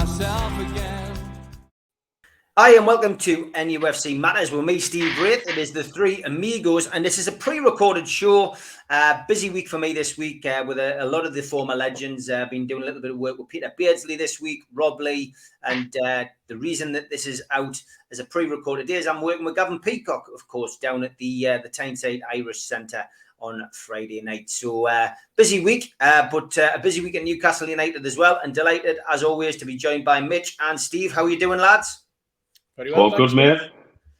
myself again. Hi and welcome to NUFC Matters with me, Steve Wraith. It is the three Amigos, and this is a pre-recorded show. Busy week for me this week with a lot of the former legends. Been doing a little bit of work with Peter Beardsley this week, Rob Lee, and the reason that this is out as a pre-recorded is I'm working with Gavin Peacock, of course, down at the Tyneside Irish Centre on Friday night. So busy week, but a busy week at Newcastle United as well. And delighted, as always, to be joined by Mitch and Steve. How are you doing, lads? Very well, all good, mate.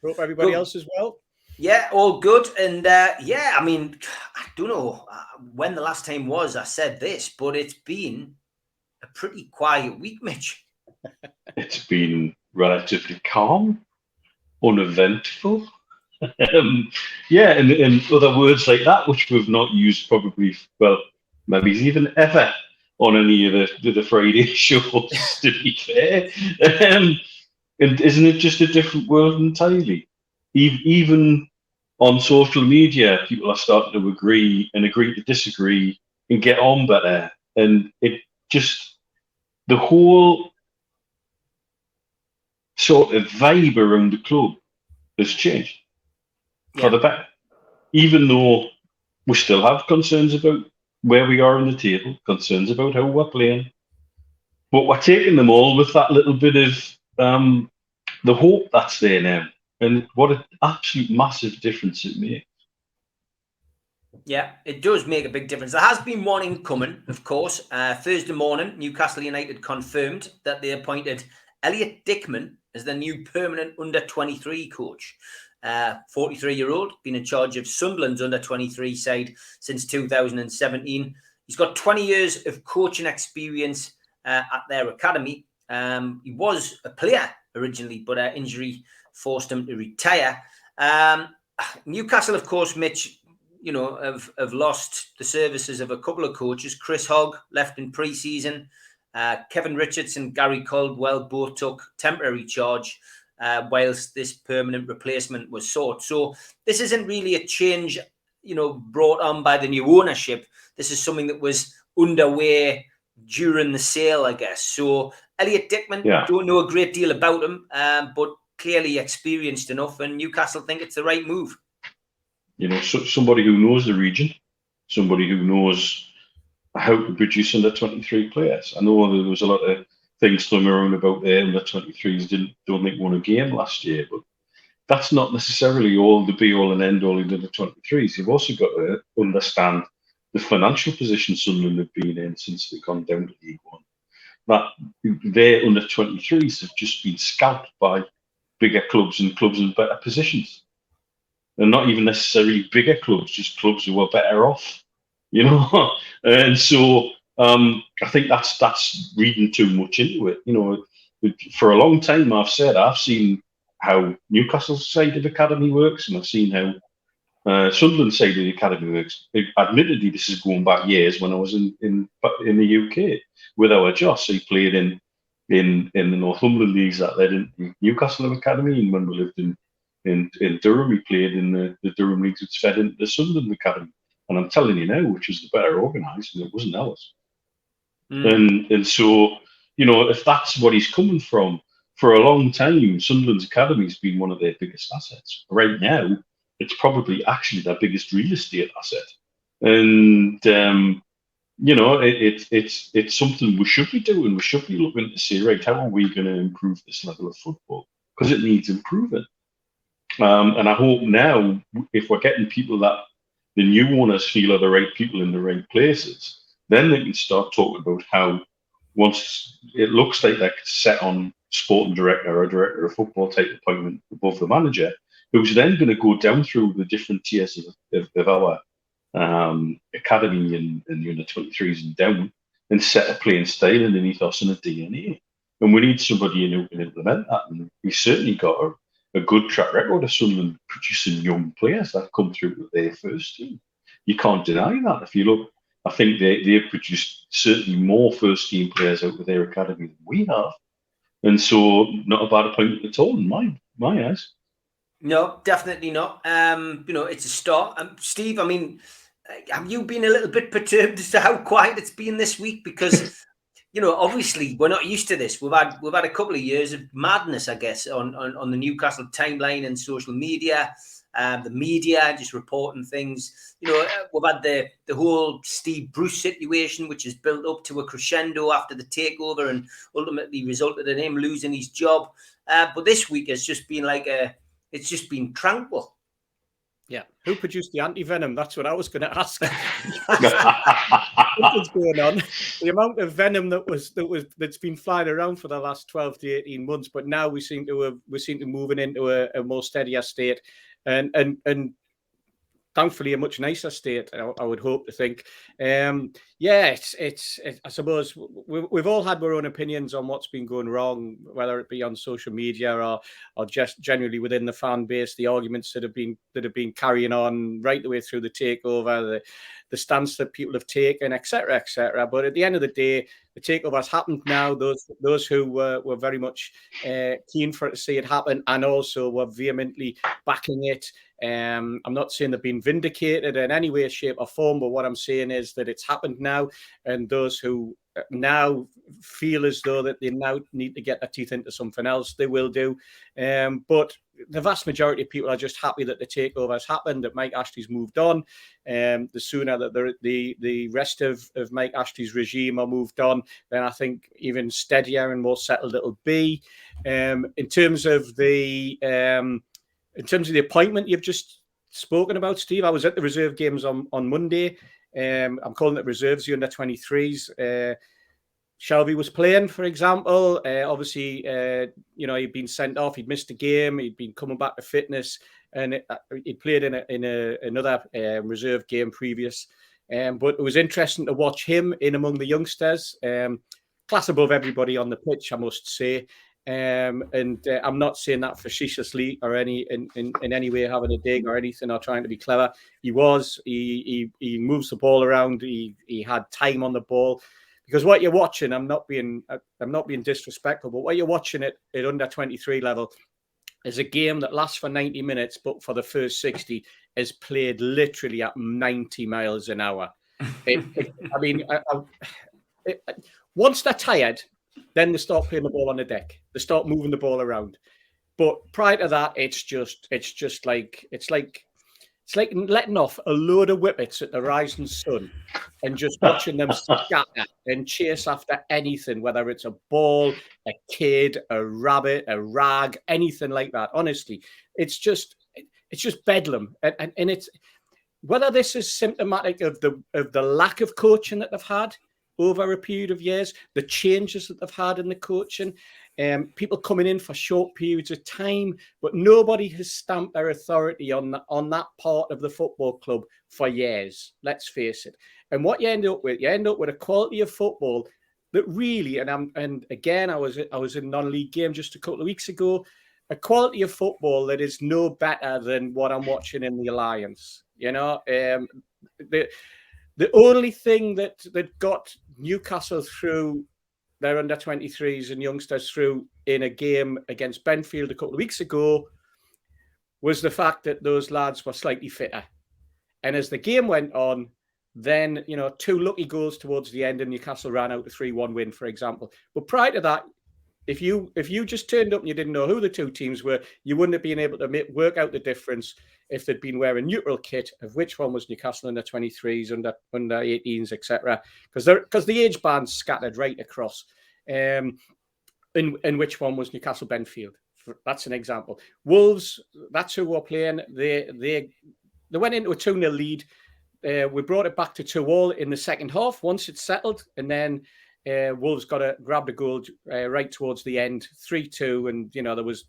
Hope everybody else as well. Yeah, all good. And I mean, I don't know when the last time was I said this, but it's been a pretty quiet week, Mitch. It's been relatively calm, uneventful. And other words like that, which we've not used probably, well, maybe even ever on any of the Friday shows, to be fair. And isn't it just a different world entirely? Even on social media, people are starting to agree to disagree and get on better. And it just, the whole sort of vibe around the club has changed for the better. Even though we still have concerns about where we are on the table, concerns about how we're playing, but we're taking them all with that little bit of the hope that's there now, and what an absolute massive difference it makes. Yeah, it does make a big difference. There has been one incoming, of course. Thursday morning, Newcastle United confirmed that they appointed Elliot Dickman as the new permanent under-23 coach. 43-year-old, been in charge of Sunderland's under-23 side since 2017. He's got 20 years of coaching experience at their academy. He was a player originally, but injury forced him to retire. Newcastle, of course, Mitch, have lost the services of a couple of coaches. Chris Hogg left in pre-season. Kevin Richardson, Gary Caldwell both took temporary charge whilst this permanent replacement was sought. So this isn't really a change, brought on by the new ownership. This is something that was underway during the sale, I guess. So Elliot Dickman, don't know a great deal about him, but clearly experienced enough, and Newcastle think it's the right move. Somebody who knows the region, somebody who knows how to produce under 23 players. I know there was a lot of things thrown around about the under 23s don't think won a game last year, but that's not necessarily all the be all and end all in the 23s. You've also got to understand the financial position Sunderland have been in since they've gone down to League One. That their under 23s have just been scalped by bigger clubs and clubs in better positions. And not even necessarily bigger clubs, just clubs who are better off, And so I think that's reading too much into it. For a long time I've seen how Newcastle's side of the academy works, and I've seen how Sunderland's side of the academy works. Admittedly, this is going back years when I was in the UK with our Joss. So he played in the Northumberland leagues that led into Newcastle Academy, and when we lived in Durham, he played in the Durham leagues which fed into the Sunderland Academy. And I'm telling you now, which was the better organised, and it wasn't ours. And so, if that's what he's coming from, for a long time, Sunderland's Academy has been one of their biggest assets. Right now, it's probably actually their biggest real estate asset. And, it's something we should be doing. We should be looking to say, right, how are we going to improve this level of football? Because it needs improving. And I hope now, if we're getting people that the new owners feel are the right people in the right places, then they can start talking about how, once it looks like they're set on sporting director or director of football type appointment above the manager, who's then going to go down through the different tiers of our academy and the under 23s and down, and set a playing style and an ethos and a DNA. And we need somebody who can implement that. And we've certainly got a good track record of Sunderland producing young players that come through with their first team. You can't deny that. If you look, I think they've produced certainly more first team players out of their academy than we have. And so not a bad appointment at all in my eyes. No, definitely not. It's a start. Steve, have you been a little bit perturbed as to how quiet it's been this week? Because you know, obviously we're not used to this. We've had a couple of years of madness, I guess, on the Newcastle timeline and social media, the media just reporting things. You know, we've had the whole Steve Bruce situation, which has built up to a crescendo after the takeover and ultimately resulted in him losing his job. But this week has just been it's just been tranquil. Yeah. Who produced the anti-venom? That's what I was going to ask. What's going on? The amount of venom that's been flying around for the last 12 to 18 months, but now we seem to be moving into a more steadier state, and thankfully a much nicer state, I would hope to think. It's I suppose we've all had our own opinions on what's been going wrong, whether it be on social media or just generally within the fan base, the arguments that have been carrying on right the way through the takeover, the stance that people have taken, etc., etc. But at the end of the day, the takeover has happened now. Those who were very much keen for it to see it happen and also were vehemently backing it. I'm not saying they've been vindicated in any way, shape, or form, but what I'm saying is that it's happened now, and those who now feel as though that they now need to get their teeth into something else, they will do. But the vast majority of people are just happy that the takeover has happened, that Mike Ashley's moved on. The sooner that the rest of Mike Ashley's regime are moved on, then I think even steadier and more settled it'll be. In terms of the appointment you've just spoken about, Steve, I was at the reserve games on Monday. I'm calling it reserves, the under-23s. Shelby was playing, for example. Obviously, he'd been sent off. He'd missed a game. He'd been coming back to fitness, and he'd played in another reserve game previous. But it was interesting to watch him in among the youngsters. Class above everybody on the pitch, I must say. And I'm not saying that facetiously or in any way having a dig or anything or trying to be clever. He moves the ball around. He had time on the ball, because what you're watching, I'm not being disrespectful, but what you're watching at under 23 level is a game that lasts for 90 minutes, but for the first 60 is played literally at 90 miles an hour. Once they're tired, then they start playing the ball on the deck. They start moving the ball around. But prior to that, it's like letting off a load of whippets at the rising sun and just watching them scatter and chase after anything, whether it's a ball, a kid, a rabbit, a rag, anything like that. Honestly, it's just bedlam. And it's whether this is symptomatic of the lack of coaching that they've had over a period of years, the changes that they've had in the coaching, people coming in for short periods of time, but nobody has stamped their authority on that part of the football club for years. Let's face it. And what you end up with a quality of football that really, and again, I was in a non-league game just a couple of weeks ago, a quality of football that is no better than what I'm watching in the Alliance. The only thing that got Newcastle through their under-23s and youngsters through in a game against Benfield a couple of weeks ago was the fact that those lads were slightly fitter. And as the game went on, then, two lucky goals towards the end and Newcastle ran out a 3-1 win, for example. But prior to that, if you just turned up and you didn't know who the two teams were, you wouldn't have been able to work out the difference if they'd been wearing neutral kit of which one was Newcastle under 23s, under 18s, etc. Because the age bands scattered right across, in which one was Newcastle Benfield. That's an example. Wolves, that's who we're playing. They went into a 2-0 lead. We brought it back to 2-2 in the second half once it's settled, and then Wolves grabbed a goal right towards the end, 3-2, and there was,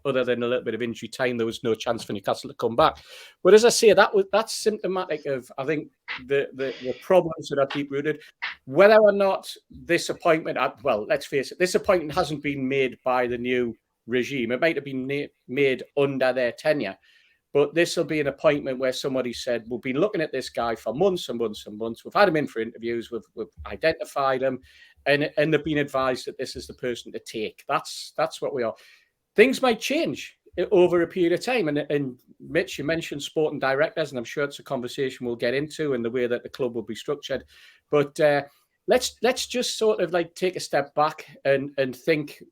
other than a little bit of injury time, there was no chance for Newcastle to come back. But as I say, that's symptomatic of, I think, the problems that are deep rooted. Whether or not this appointment, let's face it, this appointment hasn't been made by the new regime. It might have been made under their tenure. But this will be an appointment where somebody said, we've been looking at this guy for months and months and months. We've had him in for interviews. We've identified him, and they've been advised that this is the person to take. That's what we are. Things might change over a period of time. And Mitch, you mentioned sporting directors, and I'm sure it's a conversation we'll get into and the way that the club will be structured. But let's just sort of like take a step back and think.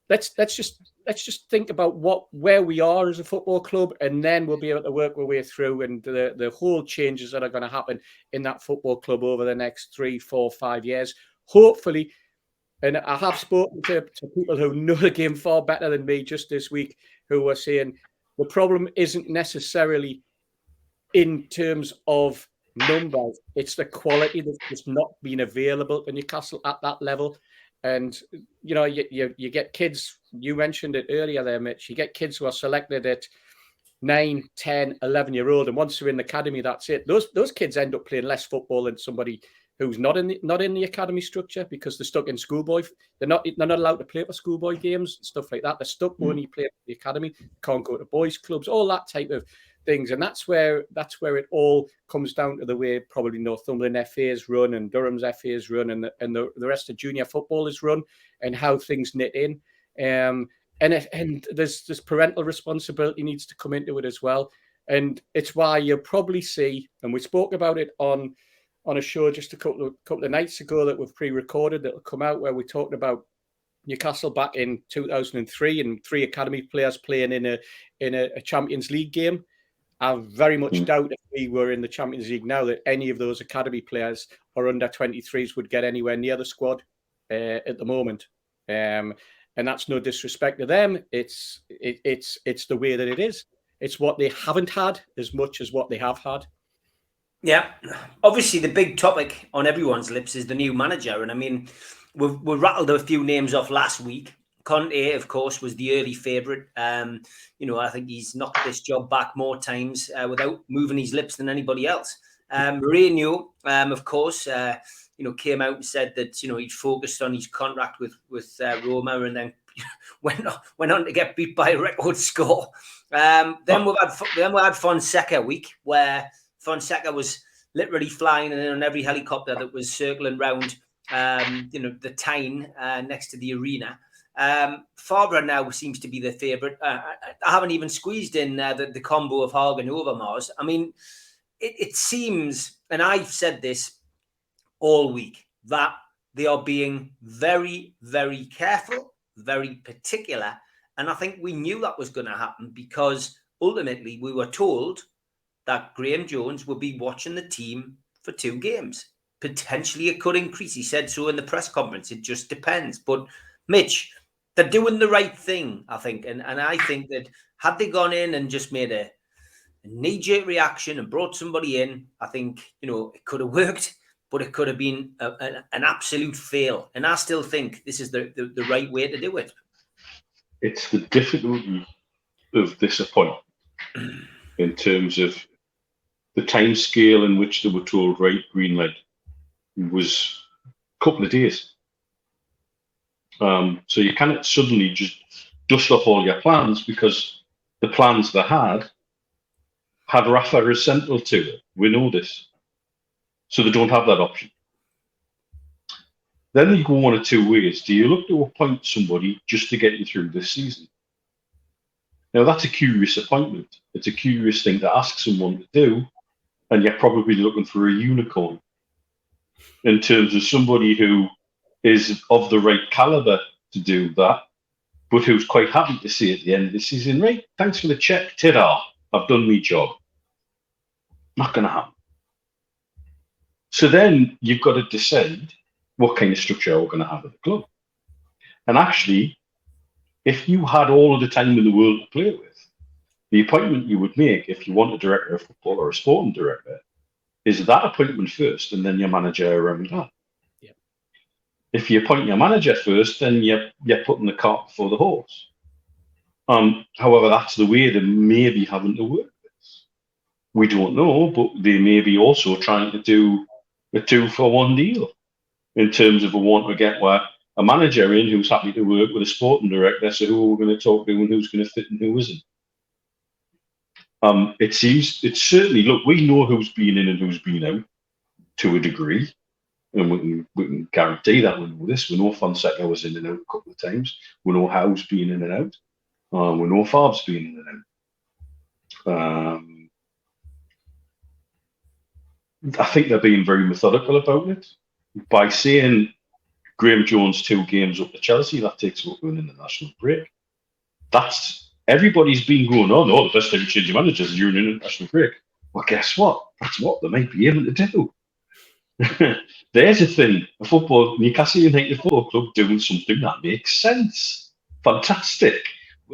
Let's just think about where we are as a football club, and then we'll be able to work our way through and the whole changes that are going to happen in that football club over the next 3, 4, 5 years. Hopefully, and I have spoken to people who know the game far better than me just this week, who were saying the problem isn't necessarily in terms of numbers, it's the quality that's just not been available in Newcastle at that level. And, you know, you get kids, you mentioned it earlier there, Mitch, you get kids who are selected at 9, 10, 11-year-old, and once they're in the academy, that's it. Those kids end up playing less football than somebody who's not in the academy structure, because they're stuck in schoolboy. They're not allowed to play for schoolboy games, stuff like that. They're stuck only playing for the academy, can't go to boys' clubs, all that type of things. And that's where it all comes down to the way probably Northumberland FA is run and Durham's FA is run and the rest of junior football is run, and how things knit in. And there's parental responsibility needs to come into it as well. And it's why you'll probably see, and we spoke about it on a show just a couple of nights ago that we've pre-recorded that'll come out, where we talked about Newcastle back in 2003 and 3 academy players playing in a Champions League game. I very much doubt if we were in the Champions League now that any of those academy players or under 23s would get anywhere near the squad at the moment. And that's no disrespect to them. It's the way that it is. It's what they haven't had as much as what they have had. Yeah, obviously the big topic on everyone's lips is the new manager, and I mean, we rattled a few names off last week. Conte, of course, was the early favourite. I think he's knocked this job back more times without moving his lips than anybody else. Mourinho, of course, came out and said that he'd focused on his contract with Roma, and then went on to get beat by a record score. Then we had Fonseca week, where Fonseca was literally flying in on every helicopter that was circling round, the Tyne next to the arena. Favre now seems to be the favourite. I haven't even squeezed in the combo of Hagen Overmars. I mean, it seems, and I've said this all week, that they are being very, very careful, very particular. And I think we knew that was going to happen, because ultimately we were told that Graham Jones will be watching the team for 2 games. Potentially it could increase. He said so in the press conference. It just depends. But Mitch, they're doing the right thing, I think. And I think that had they gone in and just made a knee-jerk reaction and brought somebody in, I think, it could have worked, but it could have been an absolute fail. And I still think this is the right way to do it. It's the difficulty of disappointment in terms of the time scale in which they were told, right, green light, was a couple of days. So you cannot suddenly just dust off all your plans, because the plans they had Rafa as central to it. We know this. So they don't have that option. Then you go one of 2 ways. Do you look to appoint somebody just to get you through this season? Now, that's a curious appointment. It's a curious thing to ask someone to do, and you're probably looking for a unicorn in terms of somebody who is of the right caliber to do that, but who's quite happy to see at the end of the season, right, thanks for the check, ta-da, I've done my job. Not going to happen. So then you've got to decide what kind of structure we're going to have at the club. And actually, if you had all of the time in the world to play with, the appointment you would make if you want a director of football or a sporting director is that appointment first, and then your manager around that. Yeah. If you appoint your manager first, then you're putting the cart before the horse. However, that's the way they may be having to work this. We don't know, but they may be also trying to do a 2-for-1 deal in terms of a want to get a manager in who's happy to work with a sporting director, so who we're going to talk to and who's going to fit and who isn't. It's certainly, look, we know who's been in and who's been out to a degree, and we can guarantee that. We know this. We know Fonseca was in and out a couple of times. We know Howe's been in and out. We know Favre's been in and out. I think they're being very methodical about it. by saying Graham Jones 2 games up to Chelsea, that takes over an international break. That's everybody's been going on. Oh, the best time to change your managers is during an international break. Well, guess what? That's what they might be able to do. There's a thing, Newcastle United Football Club doing something that makes sense. Fantastic.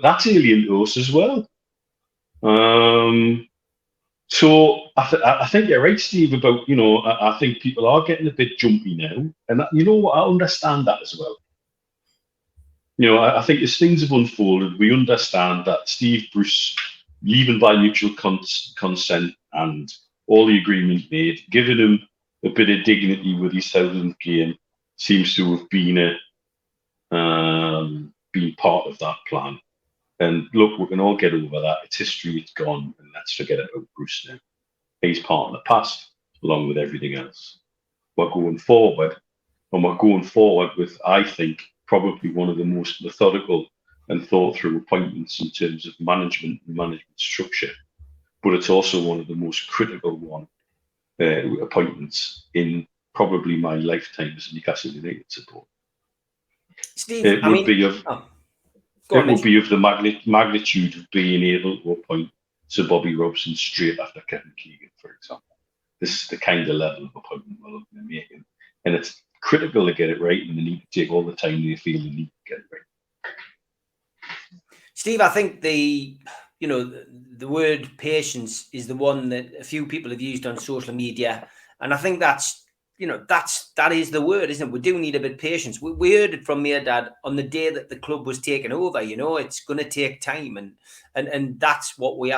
That's alien to us as well. So I think you're right, Steve, about, I think people are getting a bit jumpy now. And you know what? I understand that as well. I think as things have unfolded, we understand that Steve Bruce leaving by mutual consent and all the agreement made, giving him a bit of dignity with his 1000th game, seems to have been part of that plan. And look, we can all get over that. It's history, it's gone, and let's forget about Bruce now. He's part of the past, along with everything else. We're going forward, and we're going forward with, I think, probably one of the most methodical and thought-through appointments in terms of management and management structure. But it's also one of the most critical appointments in probably my lifetime as a Newcastle United supporter. Steve, it would be of the magnitude of being able to appoint Sir Bobby Robson straight after Kevin Keegan, for example. This is the kind of level of appointment we're looking at making. And it's critical to get it right, and they need to take all the time they feel they need to get it right. Steve, I think the word patience is the one that a few people have used on social media. And I think that is the word, isn't it? We do need a bit of patience. We heard it from Dad on the day that the club was taken over. It's going to take time, and that's what we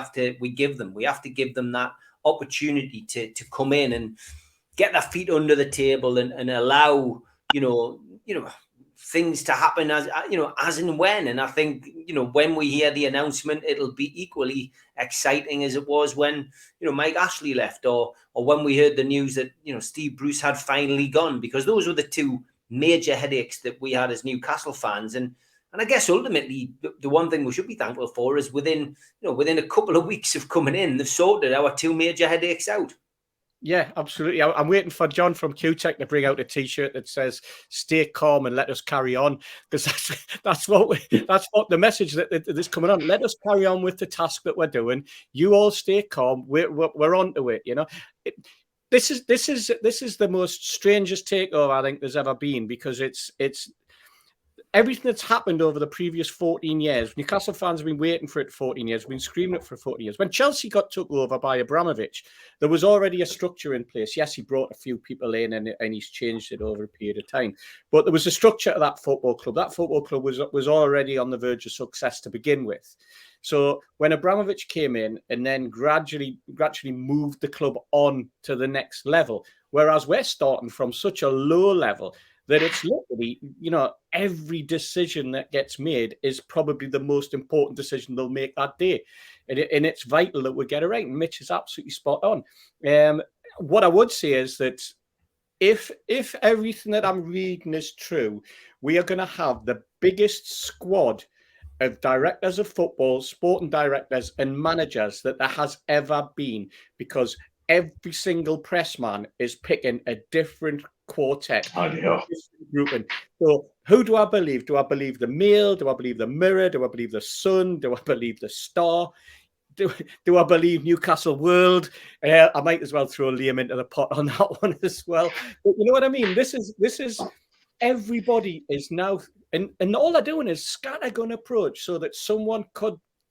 give them. We have to give them that opportunity to come in and get their feet under the table and allow things to happen as and when. And I think when we hear the announcement, it'll be equally exciting as it was when Mike Ashley left, or when we heard the news that Steve Bruce had finally gone, because those were the two major headaches that we had as Newcastle fans. And I guess ultimately the one thing we should be thankful for is within a couple of weeks of coming in, they've sorted our two major headaches out. Yeah, absolutely. I'm waiting for John from QTech to bring out a T-shirt that says "Stay calm and let us carry on," because that's what the message that's coming on. Let us carry on with the task that we're doing. You all stay calm. We're onto it. This is the most strangest takeover I think there's ever been, because it's everything that's happened over the previous 14 years. Newcastle fans have been waiting for it 14 years, been screaming it for 14 years. When Chelsea got took over by Abramovich, there was already a structure in place. Yes, he brought a few people in and he's changed it over a period of time. But there was a structure to that football club. That football club was already on the verge of success to begin with. So when Abramovich came in and then gradually moved the club on to the next level, whereas we're starting from such a low level that it's literally, every decision that gets made is probably the most important decision they'll make that day. And it's vital that we get it right. And Mitch is absolutely spot on. What I would say is that if everything that I'm reading is true, we are going to have the biggest squad of directors of football, sporting directors and managers that there has ever been, because every single press man is picking a different quartet, grouping. So who do I believe? Do I believe the Mail? Do I believe the Mirror? Do I believe the Sun? Do I believe the Star? Do I believe Newcastle World? I might as well throw Liam into the pot on that one as well. But you know what I mean? This is everybody is now, and all they're doing is scattergun approach so that someone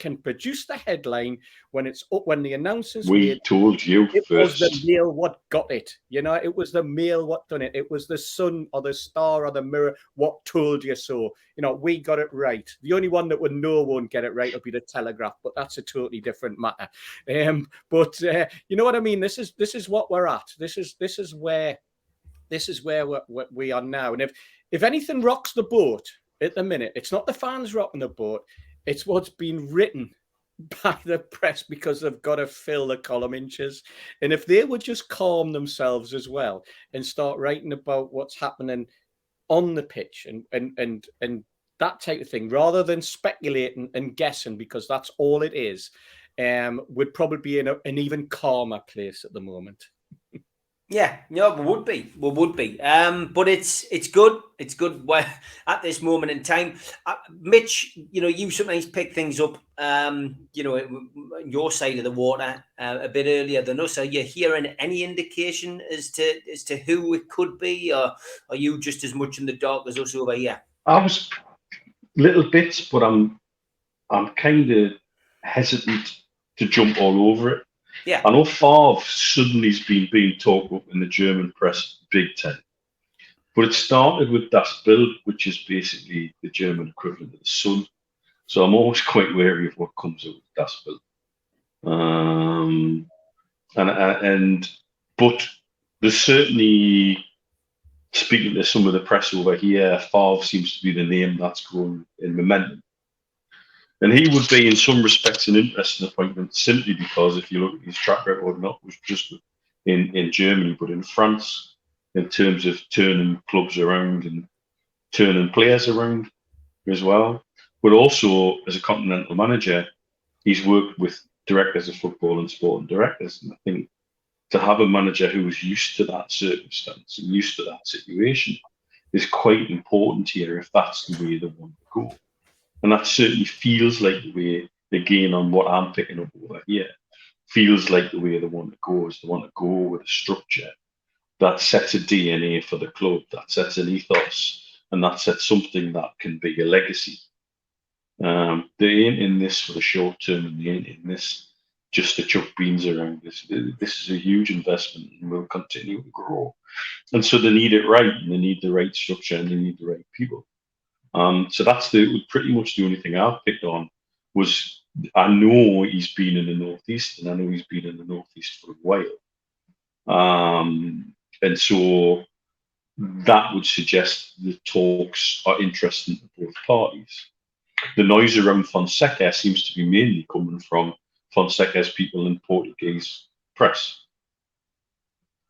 can produce the headline when it's up, when the announcements told you it first. Was the Mail what got it. It was the Mail what done it. It was the Sun or the Star or the Mirror what told you so. We got it right. The only one that won't get it right will be the Telegraph, but that's a totally different matter. But you know what I mean? This is what we're at. This is where we are now. And if anything rocks the boat at the minute, it's not the fans rocking the boat. It's what's been written by the press, because they've got to fill the column inches. And if they would just calm themselves as well and start writing about what's happening on the pitch and that type of thing, rather than speculating and guessing, because that's all it is, would probably be in an even calmer place at the moment. Yeah, no, we would be. But it's good. It's good at this moment in time. Mitch, you sometimes pick things up, your side of the water a bit earlier than us. Are you hearing any indication as to who it could be, or are you just as much in the dark as us over here? I was little bits, but I'm kind of hesitant to jump all over it. Yeah. I know Favre suddenly has been being talked up in the German press big time, but it started with Das Bild, which is basically the German equivalent of the Sun. So I'm always quite wary of what comes out of Das Bild. But there's certainly, speaking to some of the press over here, Favre seems to be the name that's growing in momentum. And he would be, in some respects, an interesting appointment simply because if you look at his track record, not just in Germany, but in France, in terms of turning clubs around and turning players around as well. But also, as a continental manager, he's worked with directors of football and sporting directors. And I think to have a manager who is used to that circumstance and used to that situation is quite important here if that's the way they want to go. And that certainly feels like the way, again, on what I'm picking up over here, feels like the way they want to go is they want to go with a structure that sets a DNA for the club, that sets an ethos, and that sets something that can be a legacy. They ain't in this for the short term, and they ain't in this just to chuck beans around. This is a huge investment and will continue to grow. And so they need it right, and they need the right structure, and they need the right people. So that's pretty much the only thing I've picked on was I know he's been in the Northeast, and I know he's been in the Northeast for a while. And so that would suggest the talks are interesting to both parties. The noise around Fonseca seems to be mainly coming from Fonseca's people in Portuguese press.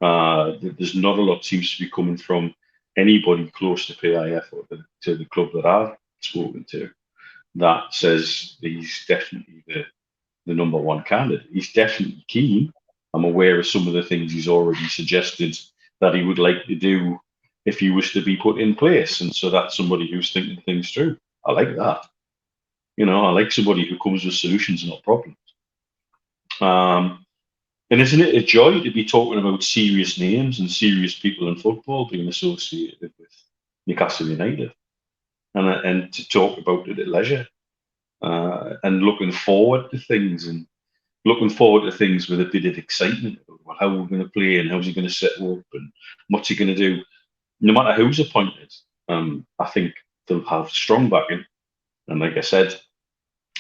There's not a lot seems to be coming from anybody close to PIF or to the club that I've spoken to that says he's definitely the number one candidate. He's definitely keen. I'm aware of some of the things he's already suggested that he would like to do if he was to be put in place. And so that's somebody who's thinking things through. I like that. I like somebody who comes with solutions, not problems. And isn't it a joy to be talking about serious names and serious people in football being associated with Newcastle United, and to talk about it at leisure, and looking forward to things with a bit of excitement about how we're going to play and how's he going to set up and what's he going to do. No matter who's appointed, I think they'll have strong backing. And like I said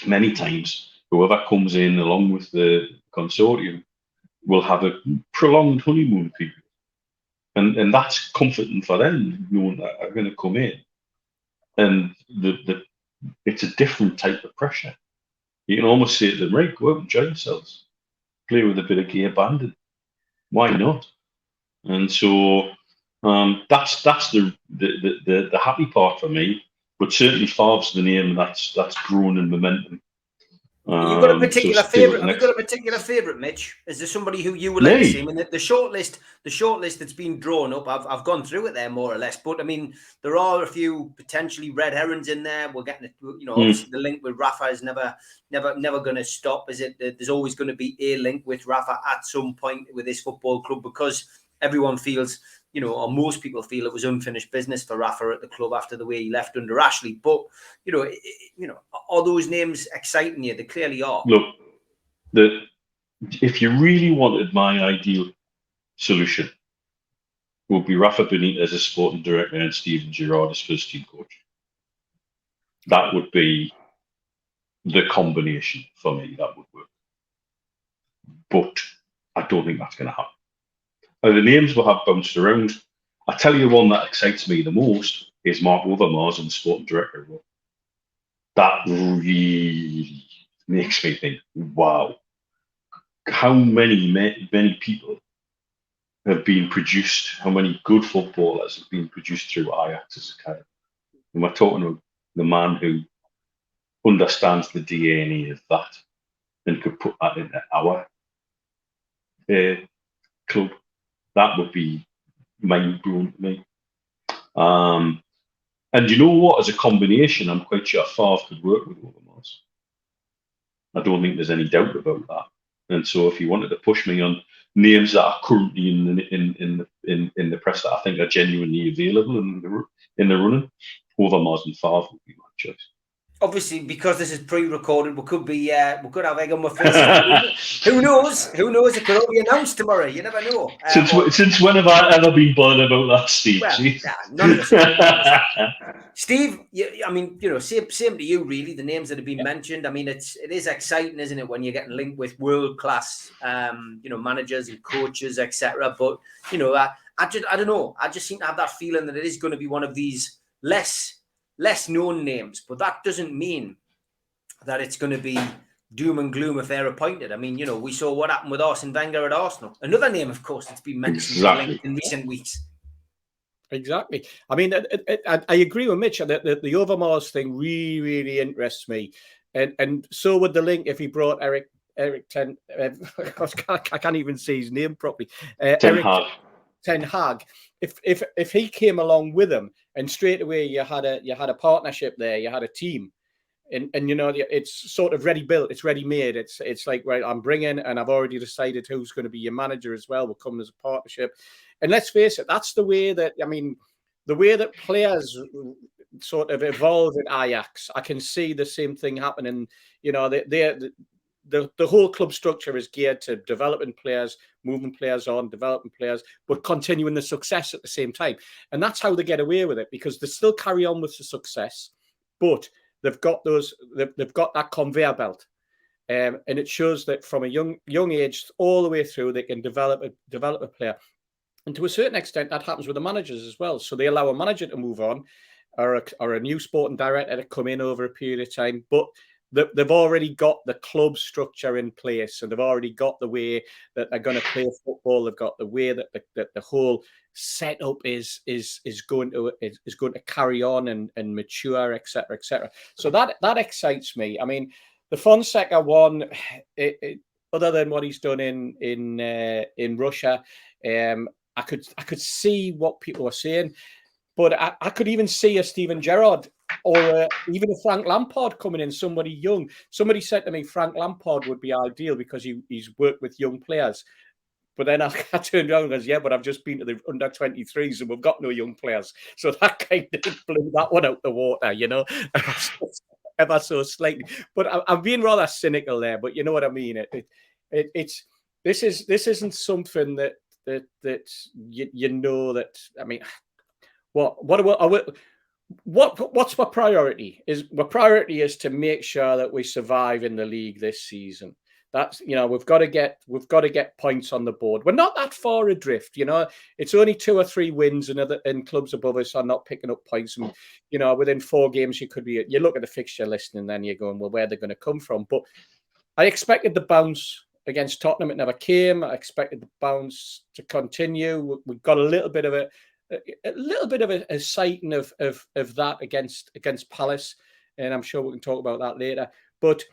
many times, whoever comes in along with the consortium will have a prolonged honeymoon period. And that's comforting for them, knowing that they're going to come in. And it's a different type of pressure. You can almost say to them, right, go out and enjoy yourselves. Play with a bit of gay abandon. Why not? And so that's the happy part for me. But certainly Favre's the name that's grown in momentum. You've got a particular favourite. Have you got a particular favourite, Mitch? Is there somebody who you would like to see? I mean, the shortlist that's been drawn up, I've gone through it there more or less. But I mean, there are a few potentially red herrings in there. We're getting, obviously the link with Rafa is never going to stop. Is it? There's always going to be a link with Rafa at some point with this football club because everyone feels, or most people feel it was unfinished business for Rafa at the club after the way he left under Ashley. But, are those names exciting you? They clearly are. Look, if you really wanted my ideal solution, would be Rafa Benitez as sporting director and Steven Gerrard as first team coach. That would be the combination for me that would work. But I don't think that's going to happen. The names will have bounced around. I tell you, one that excites me the most is Mark Overmars in the sporting director role. That really makes me think, wow, how many people have been produced, how many good footballers have been produced through Ajax's academy. And we're talking about the man who understands the DNA of that and could put that into our club. That would be mind-blowing to me. And you know what? As a combination, I'm quite sure Favre could work with Overmars. I don't think there's any doubt about that. And so, if you wanted to push me on names that are currently in the press that I think are genuinely available in the running, Overmars and Favre would be my choice. Obviously, because this is pre-recorded, we could have egg on my face. Who knows? Who knows? It could all be announced tomorrow. You never know. Since when have I ever been bothered about that, Steve? Well, none of us. Steve, I mean, same to you, really. The names that have been mentioned. I mean, it is exciting, isn't it, when you're getting linked with world-class, managers and coaches, etc. But I don't know. I just seem to have that feeling that it is going to be one of these less known names, but that doesn't mean that it's going to be doom and gloom if they're appointed. I mean, we saw what happened with Arsene Wenger at Arsenal. Another name, of course, that's been mentioned in recent weeks. Exactly. I mean, I agree with Mitch that the Overmars thing really, really interests me, and so would the link if he brought Eric Ten. I can't even see his name properly. Ten Hag. If he came along with him, and straight away you had a partnership there, you had a team, and it's sort of ready built, it's ready made. It's like, right, I'm bringing, and I've already decided who's going to be your manager as well. Will come as a partnership, and let's face it, that's the way that players sort of evolve at Ajax. I can see the same thing happening. The whole club structure is geared to developing players, moving players on, developing players, but continuing the success at the same time. And that's how they get away with it, because they still carry on with the success, but they've got that conveyor belt. And it shows that from a young age all the way through, they can develop a player. And to a certain extent, that happens with the managers as well. So they allow a manager to move on, or a new sporting director to come in over a period of time, but they've already got the club structure in place, and they've already got the way that they're going to play football. They've got the way that the whole setup is going to carry on and mature, etc., etc. So that excites me. I mean, the Fonseca one, other than what he's done in Russia, I could see what people were saying, but I could even see a Steven Gerrard or even a Frank Lampard coming in, somebody young. Somebody said to me Frank Lampard would be ideal because he's worked with young players. But then I turned around and goes, yeah, but I've just been to the under-23s and we've got no young players. So that kind of blew that one out the water, ever so slightly. But I'm being rather cynical there, but you know what I mean. This isn't something that that I mean, what's my priority? My priority is to make sure that we survive in the league this season. That's, we've got to get points on the board. We're not that far adrift, It's only 2 or 3 wins, and clubs above us are not picking up points. And within 4 games, you look at the fixture list, and then you're going, well, where they're going to come from. But I expected the bounce against Tottenham. It never came. I expected the bounce to continue. We've got a little bit of a sighting of that against Palace, and I'm sure we can talk about that later. But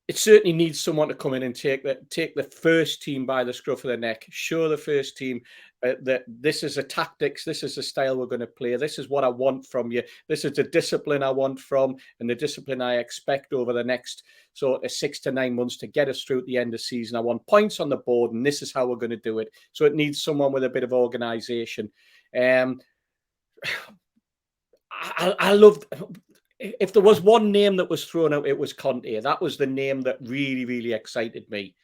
it certainly needs someone to come in and take the first team by the scruff of the neck, show the first team that this is a tactics, this is the style we're going to play, this is what I want from you, this is the discipline I want from, and the discipline I expect over the next sort of 6 to 9 months to get us through at the end of the season. I want points on the board, and this is how we're going to do it. So it needs someone with a bit of organisation. I loved. If there was one name that was thrown out, it was Conte. That was the name that really, really excited me.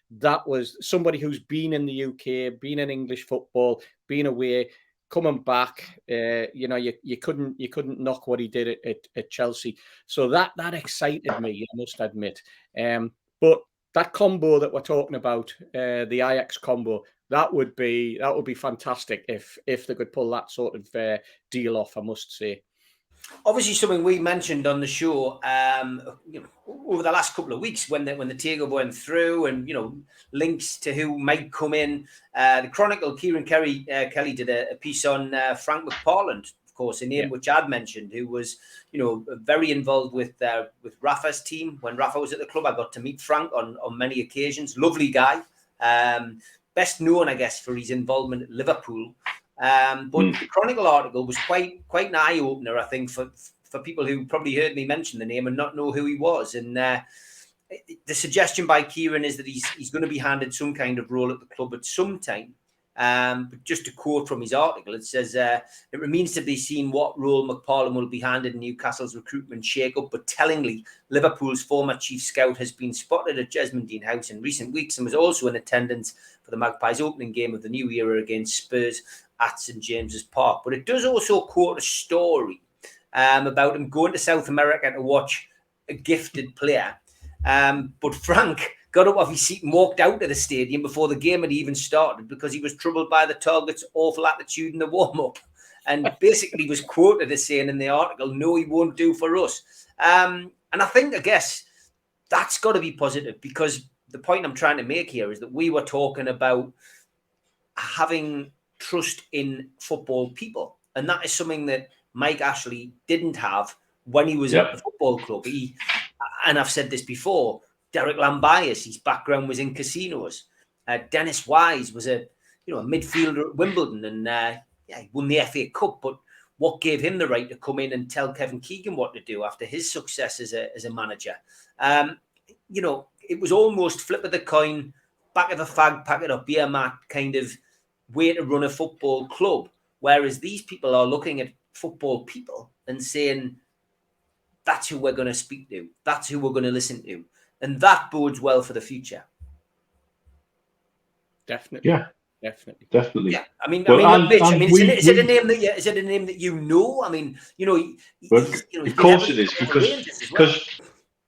That was somebody who's been in the UK, been in English football, been away, coming back. You couldn't knock what he did at Chelsea. So that excited me, I must admit. But that combo that we're talking about, the Ajax combo, that would be fantastic if they could pull that sort of deal off, I must say. Obviously, something we mentioned on the show over the last couple of weeks when the takeover went through, and links to who might come in. The Chronicle, Kieran Kelly did a piece on Frank McParland, of course, a name which I'd mentioned, who was very involved with Rafa's team when Rafa was at the club. I got to meet Frank on many occasions. Lovely guy. best known, I guess, for his involvement at Liverpool. But the Chronicle article was quite an eye opener, I think, for people who probably heard me mention the name and not know who he was. And the suggestion by Kieran is that he's going to be handed some kind of role at the club at some time. But just to quote from his article, it says, it remains to be seen what role McParland will be handed in Newcastle's recruitment shake-up, but tellingly, Liverpool's former chief scout has been spotted at Jesmondine House in recent weeks and was also in attendance for the Magpies' opening game of the new era against Spurs at St James's Park. But it does also quote a story about him going to South America to watch a gifted player. But Frank got up off his seat and walked out of the stadium before the game had even started because he was troubled by the target's awful attitude in the warm-up, and basically was quoted as saying in the article, "No, he won't do for us." And I guess that's got to be positive, because the point I'm trying to make here is that we were talking about having trust in football people, and that is something that Mike Ashley didn't have when he was at the football club. And I've said this before, Derek Lambias, his background was in casinos. Dennis Wise was a midfielder at Wimbledon, and he won the FA Cup. But what gave him the right to come in and tell Kevin Keegan what to do after his success as a manager? It was almost flip of the coin, back of a fag, pack it up, beer mat kind of way to run a football club. Whereas these people are looking at football people and saying, that's who we're going to speak to. That's who we're going to listen to. And that bodes well for the future. Definitely. Yeah. Definitely. Yeah. Is it a name that you know? I mean, of course it is,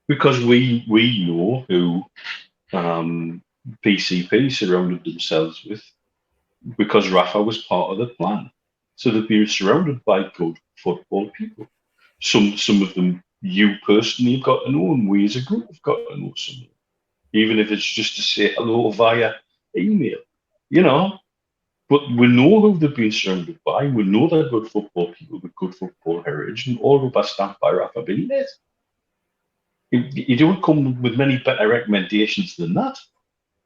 because we know who PCP surrounded themselves with, because Rafa was part of the plan. So they've been surrounded by good football people. Some of them you personally have got to know, and we as a group have got to know some of them. Even if it's just to say hello via email, But we know who they've been surrounded by. We know they're good football people with good football heritage, and all of us stamped by Rafa Benitez. You don't come with many better recommendations than that.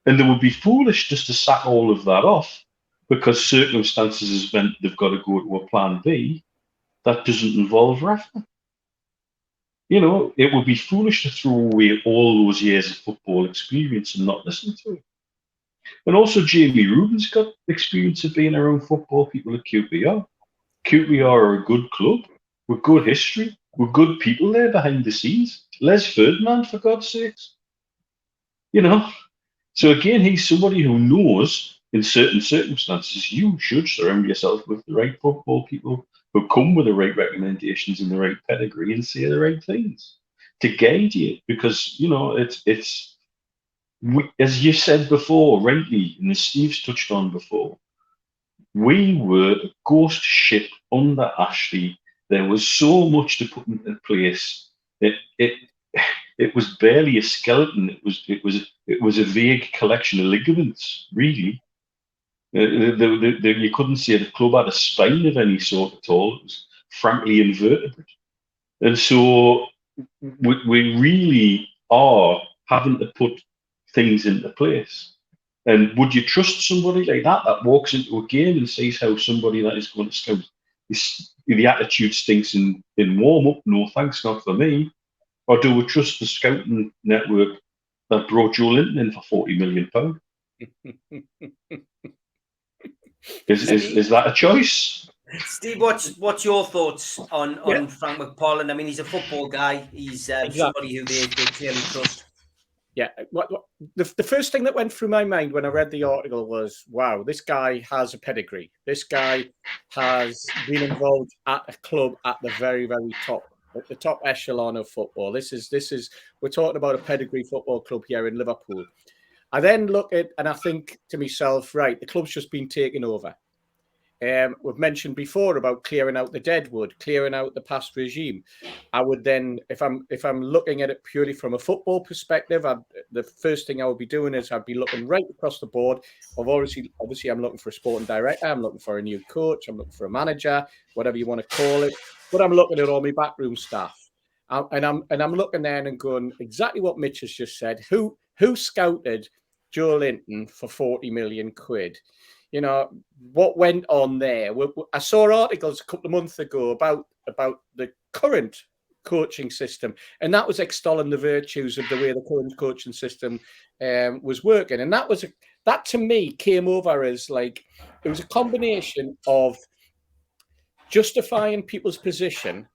And they would be foolish just to sack all of that off because circumstances has meant they've got to go to a plan B that doesn't involve Rafa. It would be foolish to throw away all those years of football experience and not listen to it. And also, Jamie Rubin's got experience of being around football people at QPR. QPR are a good club with good history, with good people there behind the scenes. Les Ferdinand, for God's sakes. So again, he's somebody who knows in certain circumstances you should surround yourself with the right football people who come with the right recommendations and the right pedigree and say the right things to guide you. Because, as you said before, rightly, and as Steve's touched on before, we were a ghost ship under Ashley. There was so much to put into place. It was barely a skeleton. It was a vague collection of ligaments, really. You couldn't say the club had a spine of any sort at all. It was frankly invertebrate. And so we really are having to put things into place. And would you trust somebody like that walks into a game and sees how somebody that is going to scout, the attitude stinks in warm-up, no thanks, not for me? Or do we trust the scouting network that brought Joe Linton in for £40 million? Is that a choice? Steve, what's your thoughts on Frank McParland? I mean, he's a football guy. He's somebody who they clearly trust. Yeah. The first thing that went through my mind when I read the article was, wow, this guy has a pedigree. This guy has been involved at a club at the very, very top. At the top echelon of football. This is we're talking about a pedigree football club here in Liverpool. I then look at and I think to myself, right, the club's just been taken over. We've mentioned before about clearing out the deadwood, clearing out the past regime. I would then, if I'm looking at it purely from a football perspective, the first thing I would be doing is I'd be looking right across the board. Obviously, I'm looking for a sporting director. I'm looking for a new coach. I'm looking for a manager, whatever you want to call it. But I'm looking at all my backroom staff, and I'm looking there and going exactly what Mitch has just said. Who scouted Joe Linton for 40 million quid. You know, what went on there? I saw articles a couple of months ago about the current coaching system, and that was extolling the virtues of the way the current coaching system was working. And that to me came over as like, it was a combination of justifying people's position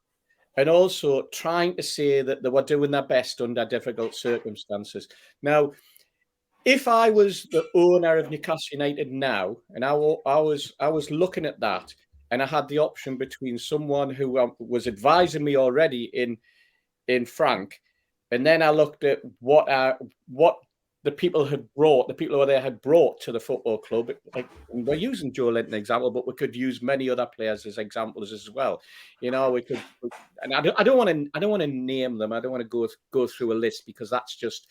and also trying to say that they were doing their best under difficult circumstances. Now, if I was the owner of Newcastle United now, and I was looking at that, and I had the option between someone who was advising me already in Frank, and then I looked at what the people had brought, the people over there had brought to the football club. Like, we're using Joe Linton example, but we could use many other players as examples as well. You know, we could, and I don't want to name them. I don't want to go through a list because that's just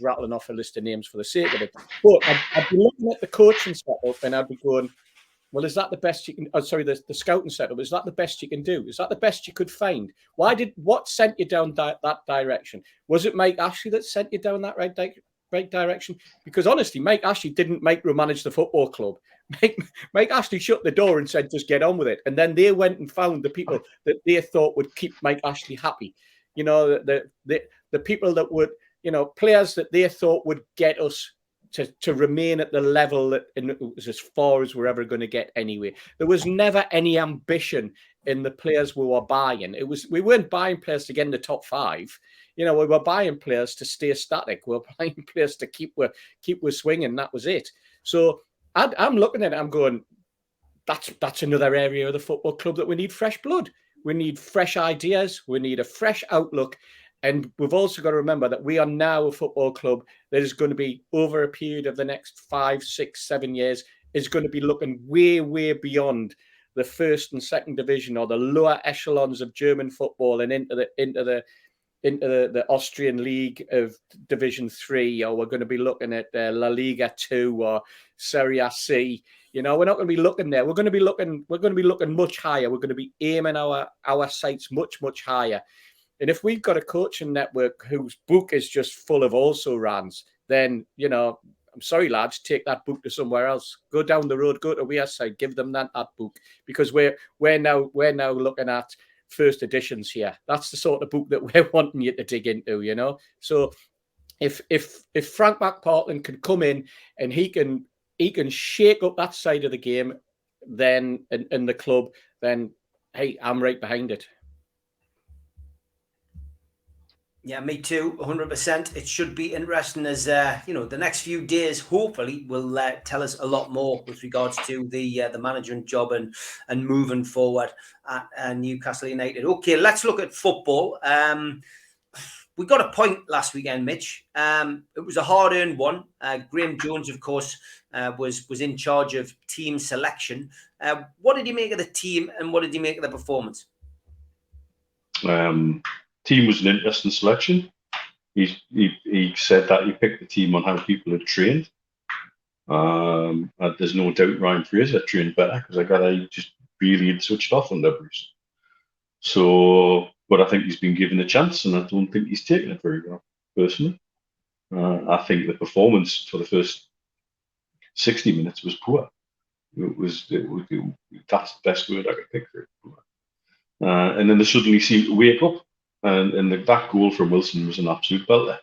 rattling off a list of names for the sake of it. But I'd be looking at the coaching setup and I'd be going, well, is that the best you can? Oh, sorry, the scouting setup. Is that the best you can do? Is that the best you could find? What sent you down that direction? Was it Mike Ashley that sent you down that right direction? Because honestly, Mike Ashley didn't micromanage the football club. Mike Ashley shut the door and said, just get on with it. And then they went and found the people that they thought would keep Mike Ashley happy. You know, the people that would, you know, players that they thought would get us to remain at the level that it was as far as we're ever going to get anyway. There was never any ambition in the players we were buying. We weren't buying players to get in the top 5. You know, we were buying players to stay static. We were buying players to keep swinging. That was it. So I'm looking at it. I'm going, that's another area of the football club that we need fresh blood. We need fresh ideas. We need a fresh outlook. And we've also got to remember that we are now a football club that is going to be, over a period of the next 5, 6, 7 years, is going to be looking way, way beyond the first and second division or the lower echelons of German football and into the Austrian League of Division 3, or we're going to be looking at La Liga 2 or Serie C. You know, we're not going to be looking there. We're going to be looking much higher. We're going to be aiming our sights much, much higher. And if we've got a coaching network whose book is just full of also-rans, then, you know, I'm sorry, lads, take that book to somewhere else. Go down the road, go to Wearside, give them that book, because we're now looking at first editions here. That's the sort of book that we're wanting you to dig into, you know. So if Frank McParland can come in and he can shake up that side of the game, then in the club, then hey, I'm right behind it. Yeah, me too, 100%. It should be interesting as, you know, the next few days, hopefully, will tell us a lot more with regards to the management job and moving forward at Newcastle United. Okay, let's look at football. We got a point last weekend, Mitch. It was a hard-earned one. Graham Jones, of course, was in charge of team selection. What did you make of the team and what did you make of the performance? Team was an interesting selection. He said that he picked the team on how people had trained. There's no doubt Ryan Fraser trained better because I got just really had switched off on Bruce. So, but I think he's been given a chance, and I don't think he's taken it very well, personally. I think the performance for the first 60 minutes was poor. That's the best word I could pick for it. And then they suddenly seemed to wake up. And that goal from Wilson was an absolute belter,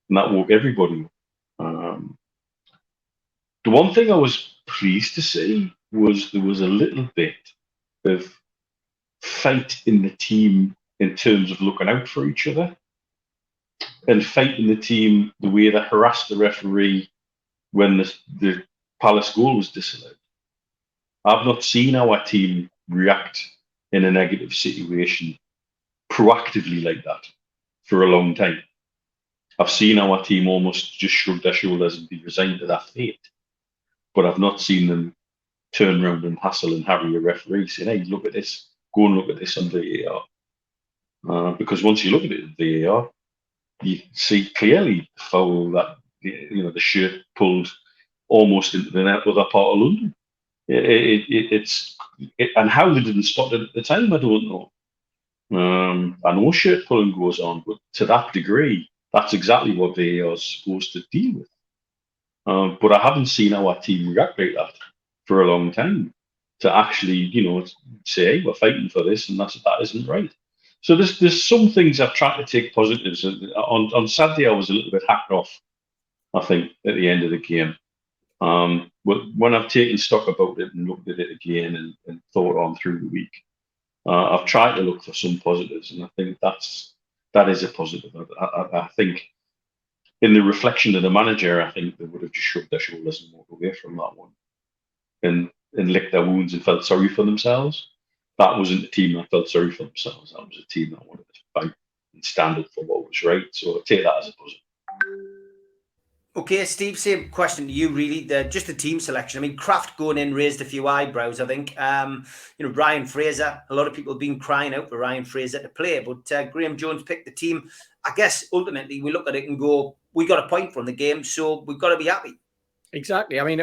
and that woke everybody up. The one thing I was pleased to see was there was a little bit of fight in the team in terms of looking out for each other and fighting the team the way they harassed the referee when the Palace goal was disallowed. I've not seen our team react in a negative situation proactively like that for a long time. I've seen our team almost just shrug their shoulders and be resigned to that fate, but I've not seen them turn around and hassle and harry a referee saying, hey, look at this, go and look at this on VAR. Because once you look at it in VAR, you see clearly the foul that, you know, the shirt pulled almost into the other part of London. And how they didn't spot it at the time, I don't know. I know shirt pulling goes on, but to that degree, that's exactly what VAR is supposed to deal with. But I haven't seen our team react like that for a long time. To actually, say, hey, we're fighting for this, and that isn't right. So there's some things I've tried to take positives. On Saturday, I was a little bit hacked off, I think, at the end of the game. But when I've taken stock about it and looked at it again and thought on through the week, I've tried to look for some positives, and I think that is a positive. I think in the reflection of the manager, I think they would have just shrugged their shoulders and walked away from that one, and licked their wounds and felt sorry for themselves. That wasn't a team that felt sorry for themselves. That was a team that wanted to fight and stand up for what was right. So I take that as a positive. Okay, Steve, same question to you, really. Just the team selection. I mean, Kraft going in raised a few eyebrows, I think. Ryan Fraser, a lot of people have been crying out for Ryan Fraser to play, but Graham Jones picked the team. I guess, ultimately, we look at it and go, we got a point from the game, so we've got to be happy. Exactly. I mean,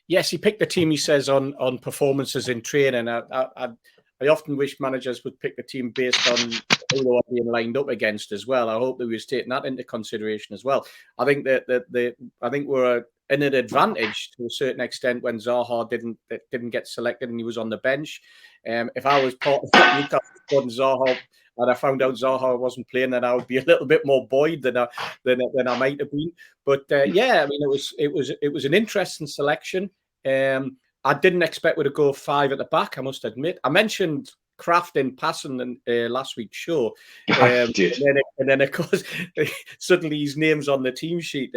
yes, he picked the team, he says, on performances in training. I often wish managers would pick the team based on who they were being lined up against as well. I hope that we was taking that into consideration as well. I think I think we're in an advantage to a certain extent when Zaha didn't get selected and he was on the bench. If I was part of Newcastle squad and Zaha, and I found out Zaha wasn't playing, then I would be a little bit more buoyed than I might have been. But yeah, I mean, it was an interesting selection. I didn't expect we to go 5 at the back, I must admit. I mentioned Kraft in passing in last week's show. And then, of course, suddenly his name's on the team sheet.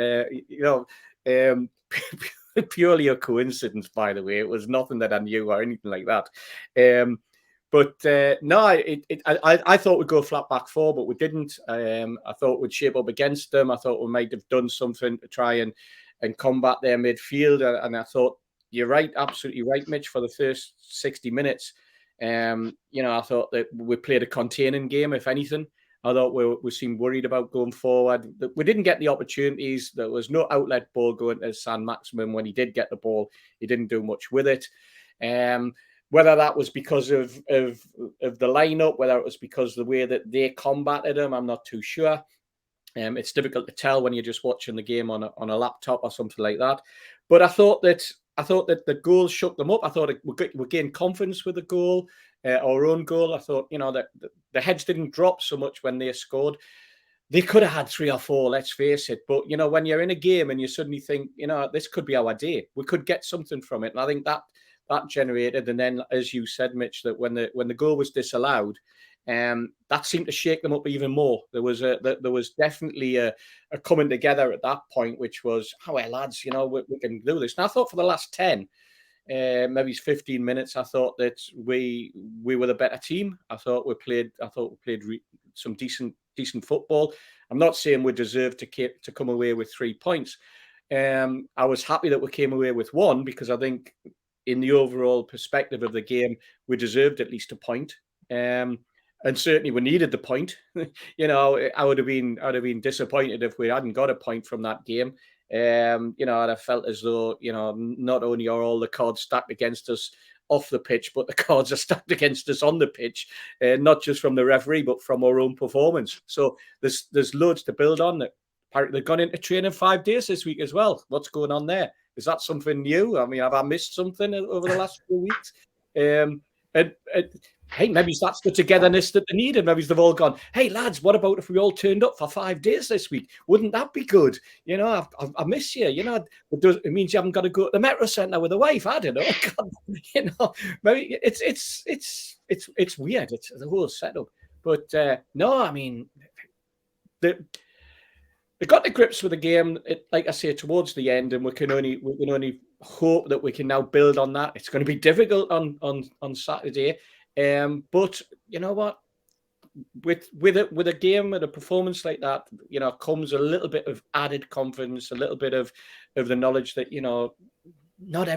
Purely a coincidence, by the way. It was nothing that I knew or anything like that. No, I thought we'd go flat back 4, but we didn't. I thought we'd shape up against them. I thought we might have done something to try and combat their midfield. And I thought, you're right, absolutely right, Mitch, for the first 60 minutes. I thought that we played a containing game, if anything. I thought we seemed worried about going forward. We didn't get the opportunities. There was no outlet ball going to San Maximum. When he did get the ball, he didn't do much with it. Whether that was because of the lineup, whether it was because of the way that they combated him, I'm not too sure. It's difficult to tell when you're just watching the game on a laptop or something like that. But I thought that the goal shook them up. I thought we gained confidence with the goal, our own goal. I thought, that the heads didn't drop so much when they scored. They could have had 3 or 4, let's face it. But, when you're in a game and you suddenly think, this could be our day, we could get something from it. And I think that generated. And then, as you said, Mitch, that when the goal was disallowed, that seemed to shake them up even more. There was definitely a coming together at that point, which was, oh, well, lads, we can do this. And I thought for the last 10, maybe 15 minutes, I thought that we were the better team. I thought we played some decent football. I'm not saying we deserved to come away with 3 points. I was happy that we came away with 1, because I think in the overall perspective of the game, we deserved at least a point. And certainly we needed the point. I would have been disappointed if we hadn't got a point from that game. I felt as though, not only are all the cards stacked against us off the pitch, but the cards are stacked against us on the pitch, not just from the referee, but from our own performance. So there's loads to build on. Apparently they've gone into training 5 days this week as well. What's going on there? Is that something new? I mean, have I missed something over the last few weeks? Hey, maybe that's the togetherness that they needed. Maybe they've all gone, hey, lads, what about if we all turned up for 5 days this week? Wouldn't that be good? I miss you. It means you haven't got to go to the Metro Centre with a wife. I don't know. Maybe it's weird. It's the whole setup. But no, I mean, they got to grips with the game, like I say, towards the end, and we can only hope that we can now build on that. It's going to be difficult on Saturday. But you know what? With a game and a performance like that, comes a little bit of added confidence, a little bit of the knowledge that not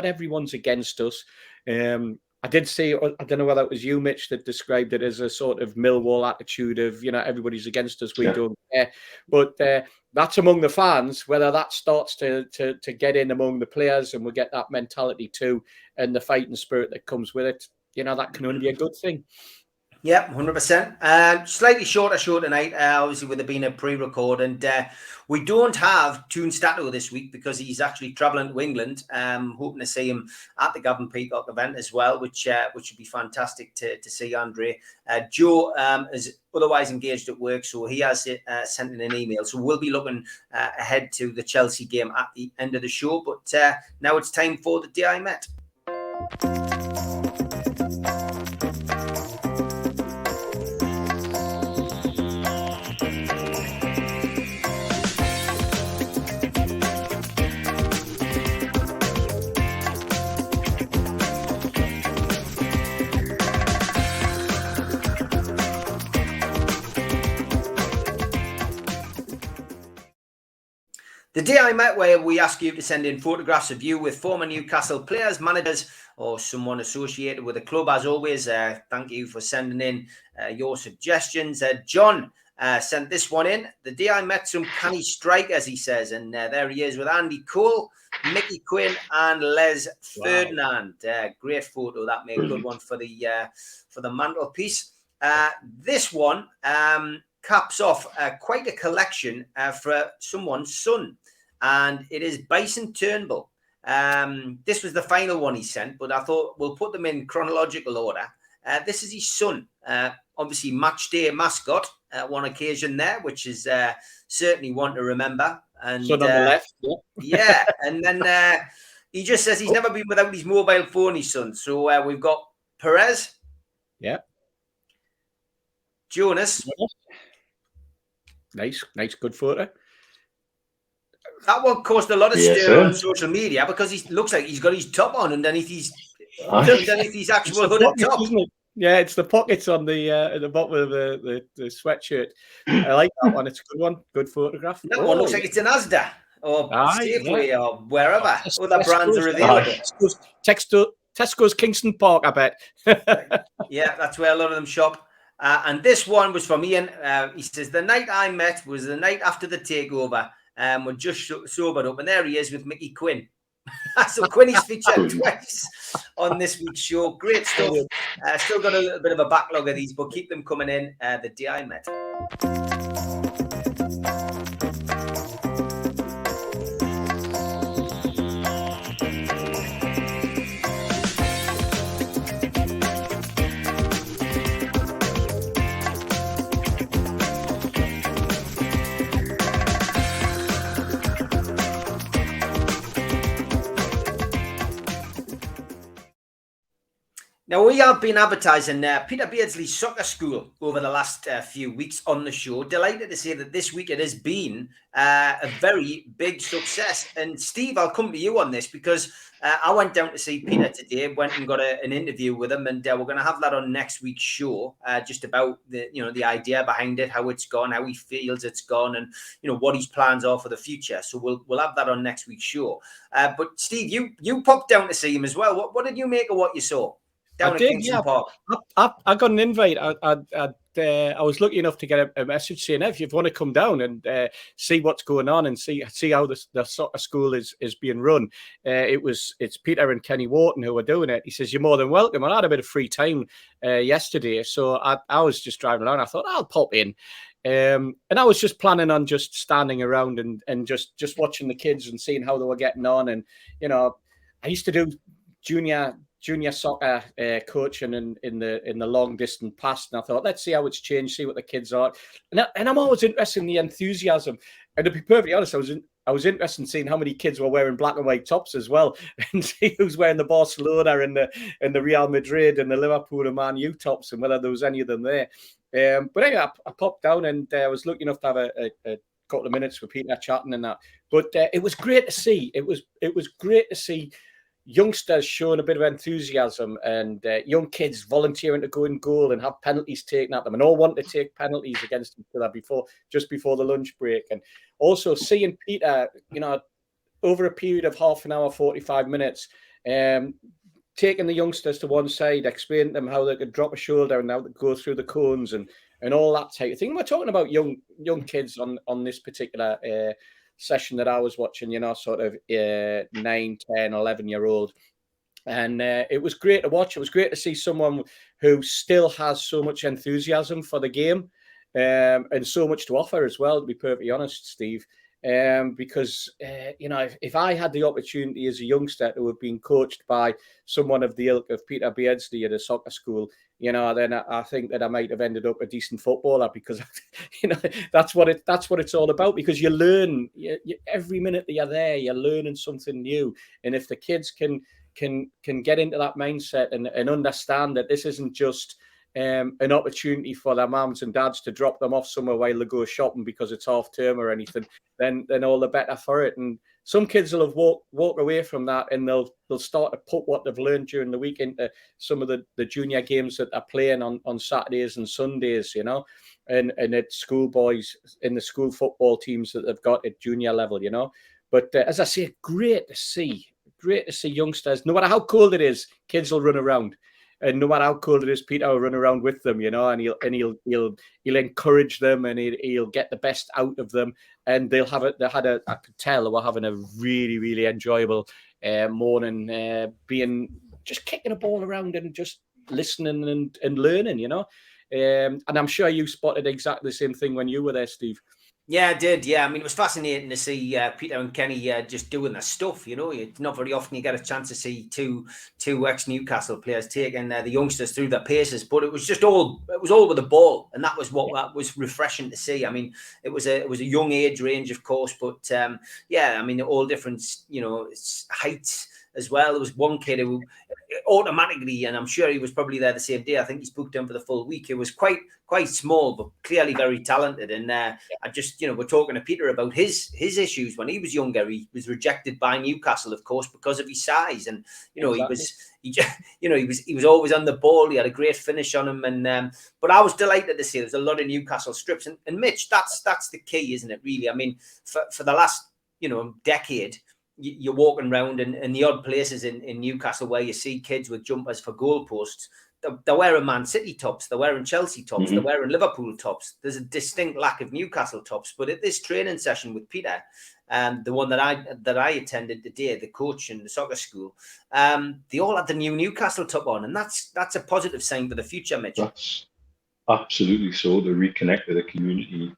everyone's against us. I did say, I don't know whether it was you, Mitch, that described it as a sort of Millwall attitude of everybody's against us, we don't care. But that's among the fans. Whether that starts to get in among the players and we get that mentality too, and the fighting spirit that comes with it. That can only be a good thing. Yeah, 100%. Slightly shorter show tonight, obviously with it being a pre-record, and we don't have Toon Stato this week because he's actually travelling to England. Hoping to see him at the Gavin Peacock event as well, which would be fantastic to see Andre. Joe is otherwise engaged at work, so he has sent in an email. So we'll be looking ahead to the Chelsea game at the end of the show. But now it's time for the day I met. The day I met, where we ask you to send in photographs of you with former Newcastle players, managers, or someone associated with the club. As always, thank you for sending in your suggestions. John sent this one in. The day I met some canny strikers, he says, and there he is with Andy Cole, Mickey Quinn, and Les Ferdinand. Great photo. That made a good one for the mantelpiece. This one caps off quite a collection for someone's son, and it is Bison Turnbull. This was the final one he sent, but I thought we'll put them in chronological order. This is his son, obviously match day mascot at one occasion there, which is certainly one to remember. And son on the left, yeah, and then he just says he's never been without his mobile phone, his son. So we've got Perez, Jonas. Nice, good photo. That one caused a lot of stir on social media because he looks like he's got his top on underneath his actual hooded top. Isn't it? Yeah, it's the pockets on the at the bottom of the sweatshirt. I like that one. It's a good one. Good photograph. That one looks like it's an Asda or Safeway or wherever. Other brands are available. Tesco's Kingston Park, I bet. Yeah, that's where a lot of them shop. And this one was from Ian. He says, the night I met was the night after the takeover. We're just sobered up. And there he is with Mickey Quinn. So Quinny's featured twice on this week's show. Great stuff. Still got a little bit of a backlog of these, but keep them coming in. The day I met. Now, we have been advertising Peter Beardsley's soccer school over the last few weeks on the show. Delighted to say that this week it has been a very big success. And Steve, I'll come to you on this because I went down to see Peter today, went and got an interview with him, and we're going to have that on next week's show, just about the idea behind it, how it's gone, how he feels it's gone, and what his plans are for the future. So we'll have that on next week's show. But Steve, you popped down to see him as well. What did you make of what you saw? Down at Kingston Park. I got an invite. I was lucky enough to get a message saying, if you want to come down and see what's going on and see how the soccer school is being run. It's Peter and Kenny Wharton who are doing it. He says, you're more than welcome. I had a bit of free time yesterday, so I was just driving around. I thought I'll pop in. And I was just planning on just standing around and just watching the kids and seeing how they were getting on. And I used to do junior soccer coaching in the long distant past, and I thought, let's see how it's changed, see what the kids are, and I'm always interested in the enthusiasm. And to be perfectly honest, I was interested in seeing how many kids were wearing black and white tops as well, and see who's wearing the Barcelona and the Real Madrid and the Liverpool and Man U tops, and whether there was any of them there. But anyway, I popped down and I was lucky enough to have a couple of minutes with Peter chatting and that. But it was great to see. It was great to see youngsters showing a bit of enthusiasm and young kids volunteering to go in goal and have penalties taken at them, and all want to take penalties against each other just before the lunch break. And also seeing Peter, over a period of half an hour, 45 minutes, taking the youngsters to one side, explaining to them how they could drop a shoulder and how they go through the cones and all that type of thing. We're talking about young kids on this particular session that I was watching, sort of 9, 10, 11-year-old. And it was great to watch. It was great to see someone who still has so much enthusiasm for the game, and so much to offer as well, to be perfectly honest, Steve. Because, if I had the opportunity as a youngster to have been coached by someone of the ilk of Peter Beardsley at a soccer school, then I think that I might have ended up a decent footballer, because, that's what it's all about. Because you learn every minute that you're there, you're learning something new. And if the kids can get into that mindset and understand that this isn't just an opportunity for their mums and dads to drop them off somewhere while they go shopping because it's half term or anything, then all the better for it. And some kids will have walk away from that, and they'll start to put what they've learned during the week into some of the junior games that they're playing on Saturdays and Sundays, and at schoolboys in the school football teams that they've got at junior level, But as I say, great to see youngsters. No matter how cold it is, kids will run around. And no matter how cold it is, Peter will run around with them, and he'll encourage them, and he'll get the best out of them. And they'll have it. I could tell they were having a really, really enjoyable morning, being just kicking the ball around and just listening and learning, And I'm sure you spotted exactly the same thing when you were there, Steve. Yeah, I did. Yeah, I mean, it was fascinating to see Peter and Kenny just doing their stuff. It's not very often you get a chance to see two ex-Newcastle players taking the youngsters through their paces, but it was all with the ball, and that was what was refreshing to see. I mean, it was a young age range, of course, but all different, heights as well. There was one kid who automatically, and I'm sure he was probably there the same day, I think he spoke to him for the full week. It was quite small, but clearly very talented. And I just, we're talking to Peter about his issues when he was younger. He was rejected by Newcastle, of course, because of his size. And exactly. he was always on the ball. He had a great finish on him. And but I was delighted to see there's a lot of Newcastle strips. And Mitch, that's the key, isn't it? Really, I mean, for the last decade, you're walking around in the odd places in Newcastle where you see kids with jumpers for goalposts. They're wearing Man City tops, they're wearing Chelsea tops, they're wearing Liverpool tops. There's a distinct lack of Newcastle tops. But at this training session with Peter, the one that I attended today, the coach in the soccer school, they all had the new Newcastle top on, and that's a positive sign for the future, Mitch. That's absolutely so. To reconnect with the community,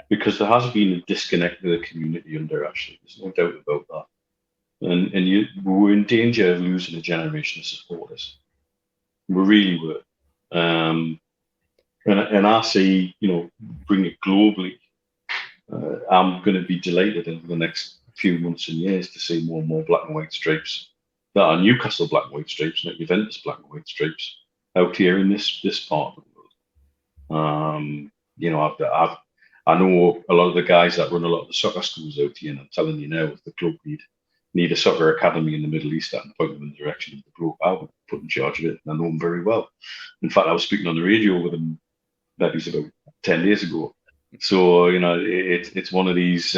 because there has been a disconnect with the community under Ashley. There's no doubt about that. And we're in danger of losing a generation of supporters. We really were. And I say, bring it globally. I'm going to be delighted over the next few months and years to see more and more black and white stripes that are Newcastle black and white stripes, not Juventus black and white stripes, out here in this part of the world. I know a lot of the guys that run a lot of the soccer schools out here, and I'm telling you now, if the club need a soccer academy in the Middle East, I can point them in the direction of the bloke I would put in charge of it, and I know him very well. In fact, I was speaking on the radio with him maybe about 10 days ago. So, it's one of these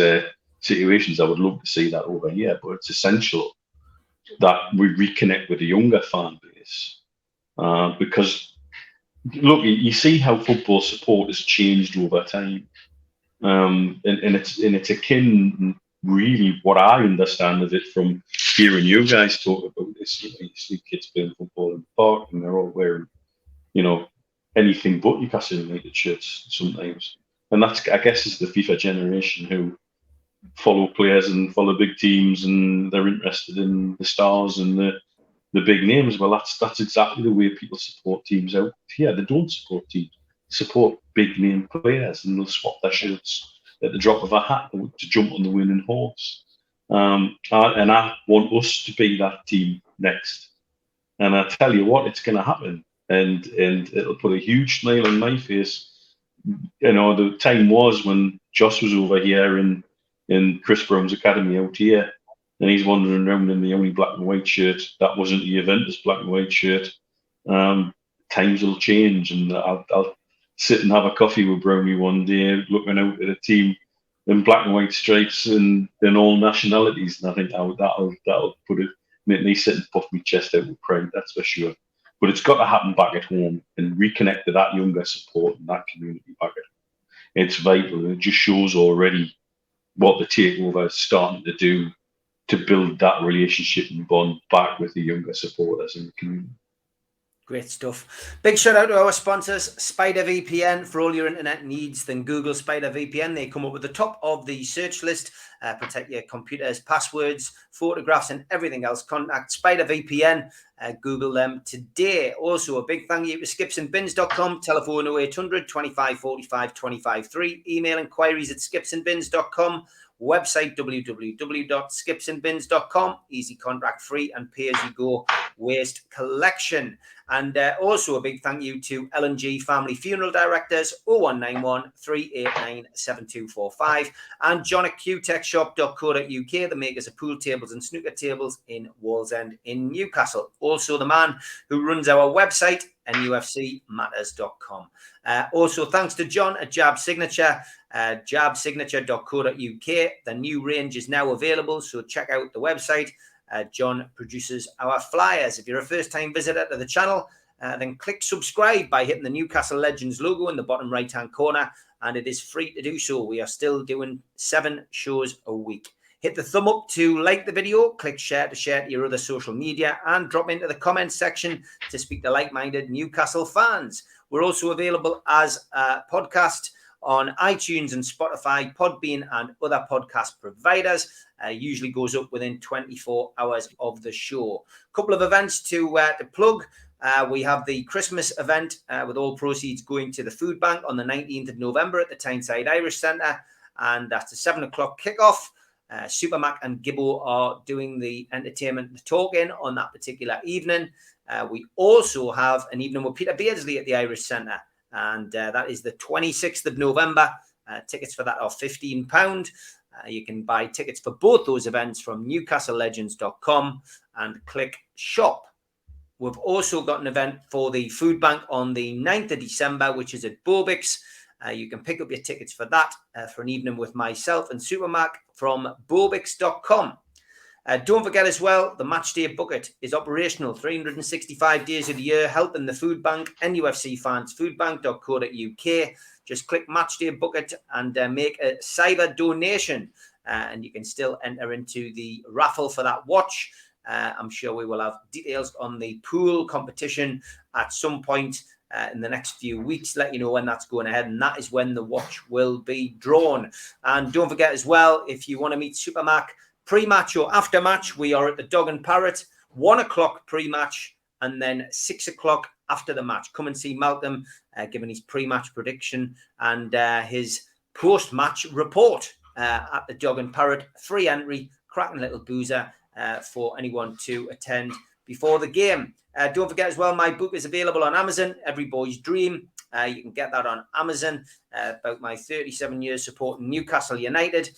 situations I would love to see that over here, but it's essential that we reconnect with the younger fan base. Because, look, you see how football support has changed over time. And it's akin, really, what I understand of it from hearing you guys talk about this. You see kids playing football in the park, and they're all wearing, anything but Newcastle United shirts sometimes. And that's, I guess, is the FIFA generation who follow players and follow big teams, and they're interested in the stars and the big names. Well, that's exactly the way people support teams out here. They don't support teams, support big name players, and they'll swap their shirts at the drop of a hat to jump on the winning horse. And I want us to be that team next. And I tell you what, it's going to happen. And it'll put a huge smile on my face. The time was when Joss was over here in Chris Brown's academy out here, and he's wandering around in the only black and white shirt. That wasn't the Juventus black and white shirt. Times will change, and I'll sit and have a coffee with Brownie one day, looking out at a team in black and white stripes and all nationalities. And I think that'll make me sit and puff my chest out with pride. That's for sure. But it's got to happen back at home and reconnect with that younger support and that community back at home. It's vital, and it just shows already what the Takeover is starting to do to build that relationship and bond back with the younger supporters in the community. Great stuff. Big shout out to our sponsors, Spider VPN, for all your internet needs. Then Google Spider VPN. They come up with the top of the search list. Protect your computers, passwords, photographs, and everything else. Contact Spider VPN. Google them today. Also, a big thank you to skipsandbins.com. Telephone 0800 25 45 25 3. Email inquiries at skipsandbins.com. Website www.skipsandbins.com. Easy, contract free, and pay as you go waste collection. And also a big thank you to L&G Family Funeral Directors, 0191 389 7245, and John at qtechshop.co.uk, the makers of pool tables and snooker tables in Wallsend in Newcastle. Also the man who runs our website, NUFCmatters.com. Also thanks to John at Jab Signature, jabsignature.co.uk. The new range is now available, so check out the website. John produces our flyers. If you're a first-time visitor to the channel, then click subscribe by hitting the Newcastle Legends logo in the bottom right-hand corner, and it is free to do so. We are still doing 7 shows a week. Hit the thumb up to like the video, click share to share to your other social media, and drop into the comments section to speak to like-minded Newcastle fans. We're also available as a podcast on iTunes and Spotify, Podbean, and other podcast providers. Usually goes up within 24 hours of the show. A couple of events to plug. We have the Christmas event with all proceeds going to the food bank on the 19th of November at the Tyneside Irish Centre, and that's a 7 o'clock kickoff. Supermac and Gibbo are doing the entertainment, the talking on that particular evening. We also have an evening with Peter Beardsley at the Irish Centre, and that is the 26th of November. Tickets for that are £15. You can buy tickets for both those events from newcastlelegends.com and click shop. We've also got an event for the food bank on the 9th of December, which is at Bobix. You can pick up your tickets for that for an evening with myself and Supermac from bobix.com. Don't forget as well, the Matchday Bucket is operational 365 days of the year, helping the food bank, NUFC fans, foodbank.co.uk. Just click Matchday Bucket and make a cyber donation, and you can still enter into the raffle for that watch. I'm sure we will have details on the pool competition at some point in the next few weeks, let you know when that's going ahead, and that is when the watch will be drawn. And don't forget as well, if you want to meet Supermac pre-match or after match, we are at the Dog and Parrot, 1 o'clock pre-match, and then 6 o'clock after the match. Come and see Malcolm giving his pre-match prediction and his post-match report at the Dog and Parrot. Free entry, cracking little boozer for anyone to attend before the game. Don't forget as well, my book is available on Amazon, Every Boy's Dream. You can get that on Amazon, about my 37 years supporting Newcastle United.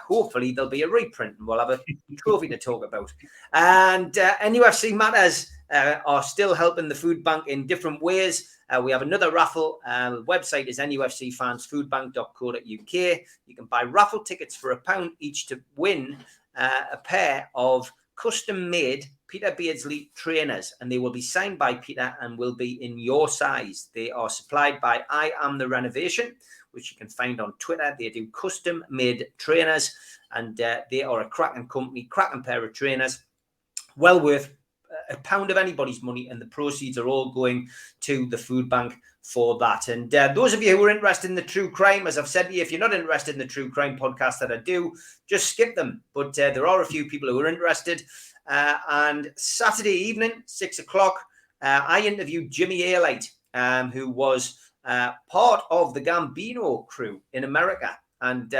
Hopefully there'll be a reprint and we'll have a trophy to talk about. And NUFC Matters are still helping the food bank in different ways. We have another raffle. The website is nufcfansfoodbank.co.uk. You can buy raffle tickets for £1 each to win a pair of custom-made Peter Beardsley trainers, and they will be signed by Peter and will be in your size. They are supplied by I Am The Renovation, which you can find on Twitter. They do custom-made trainers, and they are a cracking company, cracking pair of trainers, well worth £1 of anybody's money, and the proceeds are all going to the food bank for that. And those of you who are interested in the true crime, as I've said to you, if you're not interested in the true crime podcast that I do, just skip them. But there are a few people who are interested. And Saturday evening, 6 o'clock, I interviewed Jimmy Aylite, who was part of the Gambino crew in America, and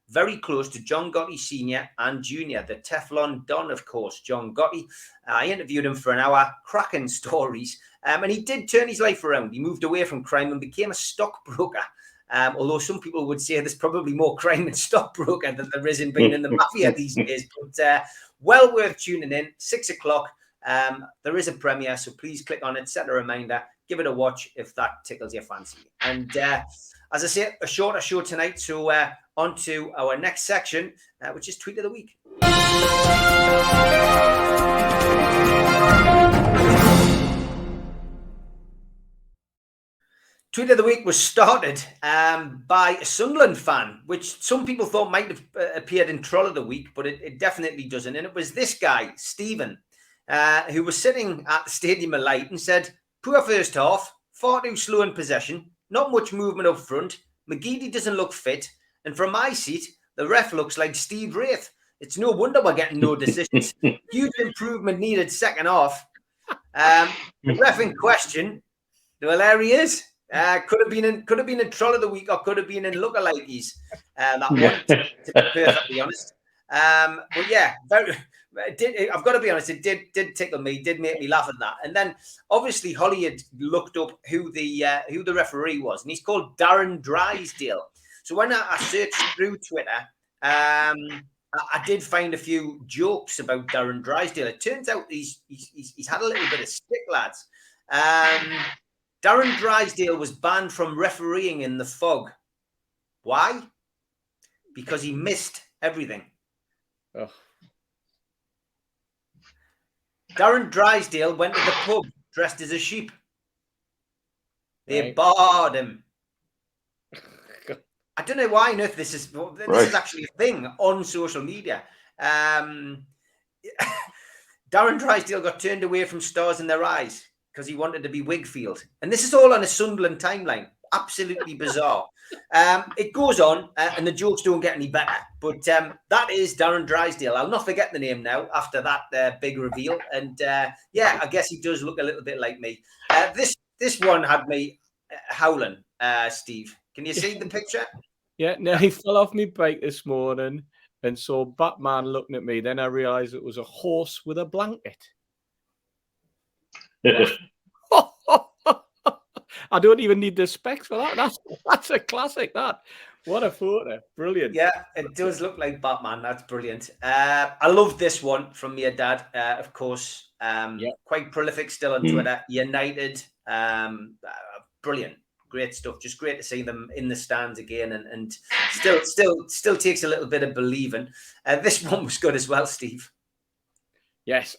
very close to John Gotti Sr. and Jr., the Teflon Don, of course, John Gotti. I interviewed him for an hour, cracking stories, and he did turn his life around. He moved away from crime and became a stockbroker. Although some people would say there's probably more crime in stockbroker than there is in being in the mafia these days. But well worth tuning in, 6 o'clock. There is a premiere, so please click on it, set a reminder, give it a watch if that tickles your fancy. And as I say, a shorter show tonight, so on to our next section, which is Tweet of the Week. Tweet of the week was started by a Sunderland fan, which some people thought might have appeared in Troll of the Week, but it definitely doesn't. And it was this guy, Stephen, who was sitting at the Stadium of Light and said, poor first half, far too slow in possession, not much movement up front, McGeady doesn't look fit, and from my seat, the ref looks like Steve Wraith. It's no wonder we're getting no decisions. Huge improvement needed second half. The ref in question, well, there he is. Could have been in Troll of the Week, or could have been in Lookalikes. That one, to be perfectly honest. But yeah, I've got to be honest. It did tickle me. Did make me laugh at that. And then obviously Holly had looked up who the referee was, and he's called Darren Drysdale. So when I searched through Twitter, I did find a few jokes about Darren Drysdale. It turns out he's had a little bit of stick, lads. Darren Drysdale was banned from refereeing in the fog. Why? Because he missed everything. Oh. Darren Drysdale went to the pub dressed as a sheep. They barred him. I don't know why on earth this is actually a thing on social media. Darren Drysdale got turned away from Stars in Their Eyes because he wanted to be Wigfield. And this is all on a Sunderland timeline. Absolutely bizarre. It goes on, and the jokes don't get any better. But that is Darren Drysdale. I'll not forget the name now after that big reveal. And yeah, I guess he does look a little bit like me. This one had me howling, Steve. Can you see the picture? Yeah, no, he fell off my bike this morning and saw Batman looking at me. Then I realised it was a horse with a blanket. I don't even need the specs for that. That's a classic, that. What a photo. Brilliant. Yeah, it does look like Batman. That's brilliant. I love this one from your dad, of course. Quite prolific still on Twitter. United. Brilliant. Great stuff. Just great to see them in the stands again, and still takes a little bit of believing. This one was good as well, Steve. Yes,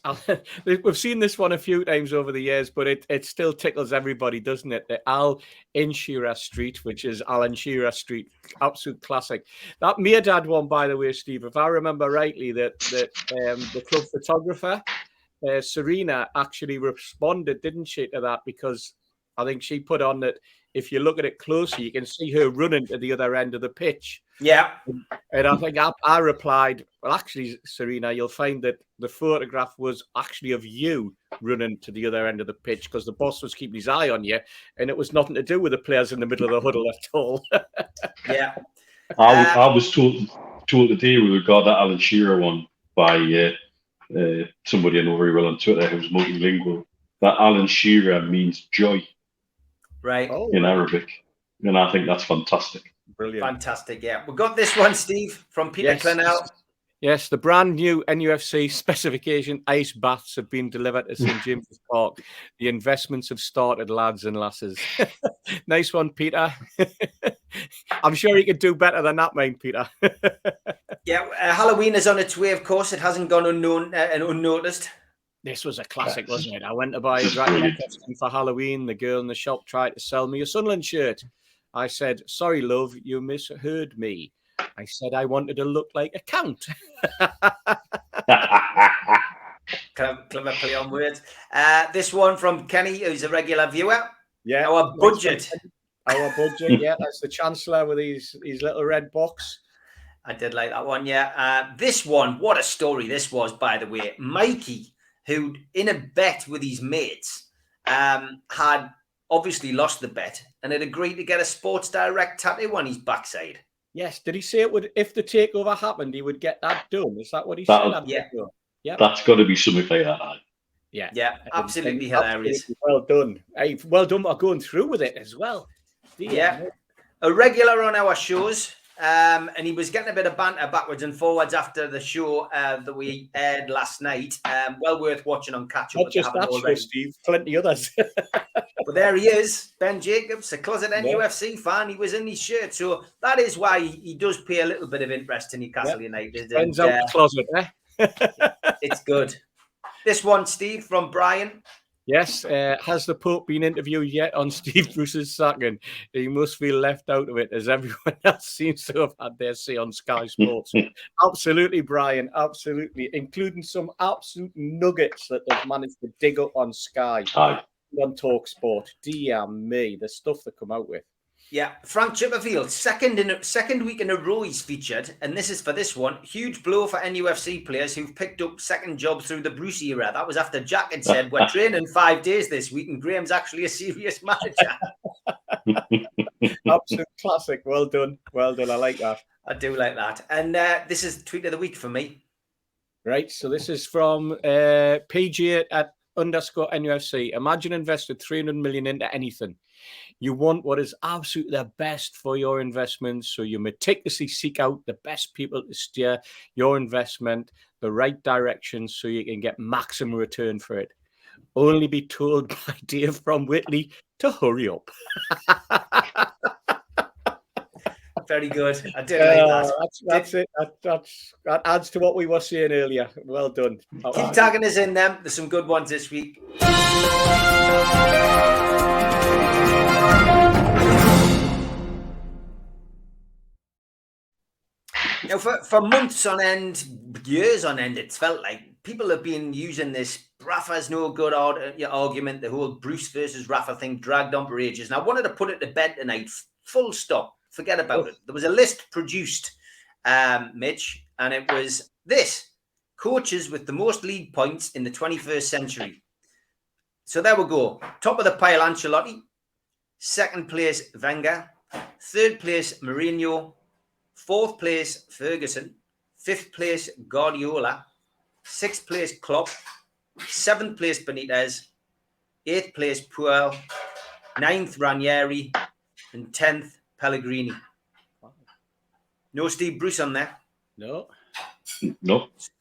we've seen this one a few times over the years, but it still tickles everybody, doesn't it? The Al in Shearer Street, which is Alan Shearer Street, absolute classic. That Meerdad one, by the way, Steve, if I remember rightly, that the club photographer, Serena, actually responded, didn't she, to that? Because I think she put on that if you look at it closely, you can see her running to the other end of the pitch. Yeah. And I think I replied, well, actually, Serena, you'll find that the photograph was actually of you running to the other end of the pitch because the boss was keeping his eye on you, and it was nothing to do with the players in the middle of the huddle at all. Yeah. I was told today with regard to that Alan Shearer one by somebody I know very well on Twitter who's multilingual, that Alan Shearer means joy. Right. In Arabic. And I think that's fantastic. Brilliant. Fantastic, yeah. We got this one, Steve, from Peter Clennell. Yes, the brand new NUFC specification ice baths have been delivered to St. James's Park. The investments have started, lads and lasses. Nice one, Peter. I'm sure you could do better than that, mate, Peter. Yeah, Halloween is on its way, of course. It hasn't gone unknown and unnoticed. This was a classic, wasn't it? I went to buy a Dracula costume for Halloween. The girl in the shop tried to sell me a Sunderland shirt. I said, sorry, love, you misheard me. I said I wanted to look like a count. Clever play on words. This one from Kenny, who's a regular viewer. Yeah. Our budget. Yeah. That's the Chancellor with his little red box. I did like that one, yeah. This one, what a story this was, by the way. Mikey, who in a bet with his mates, had obviously lost the bet and had agreed to get a Sports Direct tattoo on his backside. Yes. Did he say it would, if the takeover happened, he would get that done? Is that what he said? Yeah. That's got to be something like that. Yeah, absolutely hilarious. Absolutely well done. Hey, well done for going through with it as well. Yeah. A regular on our shows. And he was getting a bit of banter backwards and forwards after the show that we aired last night. Well worth watching on Catch Up. Not just that show, Steve. Plenty others. But there he is, Ben Jacobs, a closet NUFC fan. He was in his shirt. So that is why he does pay a little bit of interest in Newcastle United. Ben's out the closet, eh? It's good. This one, Steve, from Brian. Yes, has the Pope been interviewed yet on Steve Bruce's sacking? He must feel left out of it, as everyone else seems to have had their say on Sky Sports. Absolutely, Brian, absolutely, including some absolute nuggets that they've managed to dig up on Sky, on Talk Sport. Dear me, the stuff they come out with. Yeah, Frank Chipperfield, second week in a row he's featured, and this is for this one. Huge blow for NUFC players who've picked up second jobs through the Bruce era. That was after Jack had said, we're training 5 days this week, and Graham's actually a serious manager. Absolute classic. Well done. Well done. I like that. I do like that. And this is tweet of the week for me. Right, so this is from PG at _NUFC. Imagine invested 300 million into anything. You want what is absolutely the best for your investment, so you meticulously seek out the best people to steer your investment the right direction so you can get maximum return for it. Only be told by Dave from Whitley to hurry up. Very good. I did like that. That's it. That adds to what we were saying earlier. Well done. Keep tagging us in them. There's some good ones this week. Now, for months on end, years on end, it's felt like people have been using this Rafa's no good argument, the whole Bruce versus Rafa thing dragged on for ages. And I wanted to put it to bed tonight, full stop. Forget about it. There was a list produced, Mitch, and it was this: coaches with the most league points in the 21st century. So there we go. Top of the pile, Ancelotti. Second place, Wenger. Third place, Mourinho. Fourth place, Ferguson. Fifth place, Guardiola. Sixth place, Klopp. Seventh place, Benitez. Eighth place, Puel. Ninth, Ranieri. And 10th, Pellegrini. No Steve Bruce on there. No.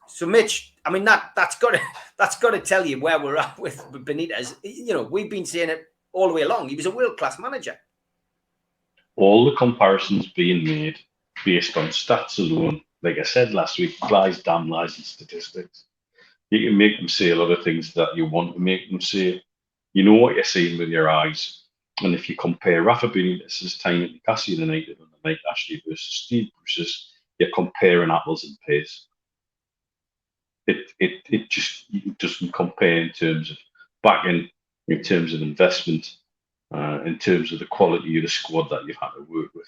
So Mitch, I mean that's got to tell you where we're at with Benitez. You know, we've been saying it all the way along. He was a world-class manager. All the comparisons being made based on stats alone, like I said last week, lies, damn lies, and statistics. You can make them say a lot of things that you want to make them say. You know what you're seeing with your eyes. And if you compare Rafa Benitez's time at Newcastle United on the night Ashley versus Steve Bruce's, you're comparing apples and pears. It just doesn't compare in terms of backing, in terms of investment, in terms of the quality of the squad that you've had to work with.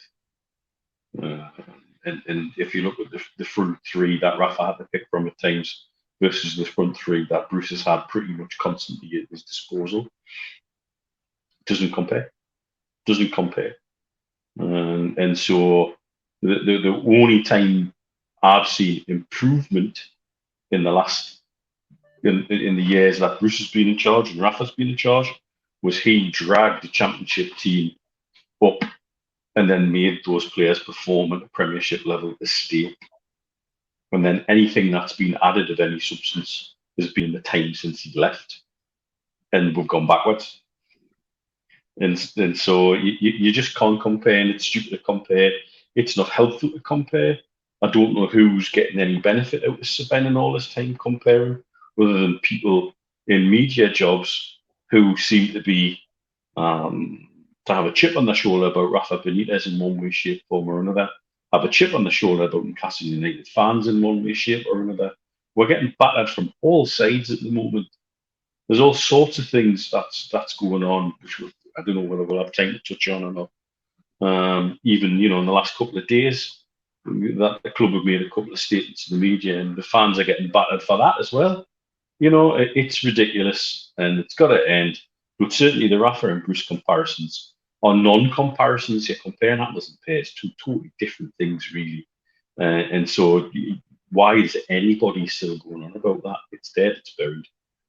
And if you look at the front three that Rafa had to pick from at times versus the front three that Bruce has had pretty much constantly at his disposal, doesn't compare. And so the only time I've seen improvement in the last in the years that Bruce has been in charge and Rafa's been in charge was he dragged the championship team up and then made those players perform at the Premiership level to stay. And then anything that's been added of any substance has been the time since he left, and we've gone backwards. And so you just can't compare, and it's stupid to compare. It's not helpful to compare. I don't know who's getting any benefit out of spending all this time comparing, other than people in media jobs who seem to be to have a chip on their shoulder about Rafa Benitez in one way, shape, form or another. Have a chip on the shoulder about Newcastle United fans in one way, shape or another. We're getting battered from all sides at the moment. There's all sorts of things that's going on, which I don't know whether we'll have time to touch on or not. Even, in the last couple of days, that the club have made a couple of statements to the media, and the fans are getting battered for that as well. It's ridiculous, and it's got to end. But certainly the Rafa and Bruce comparisons are non-comparisons. You're comparing apples and pears, two totally different things, really. And so why is anybody still going on about that? It's dead, it's buried.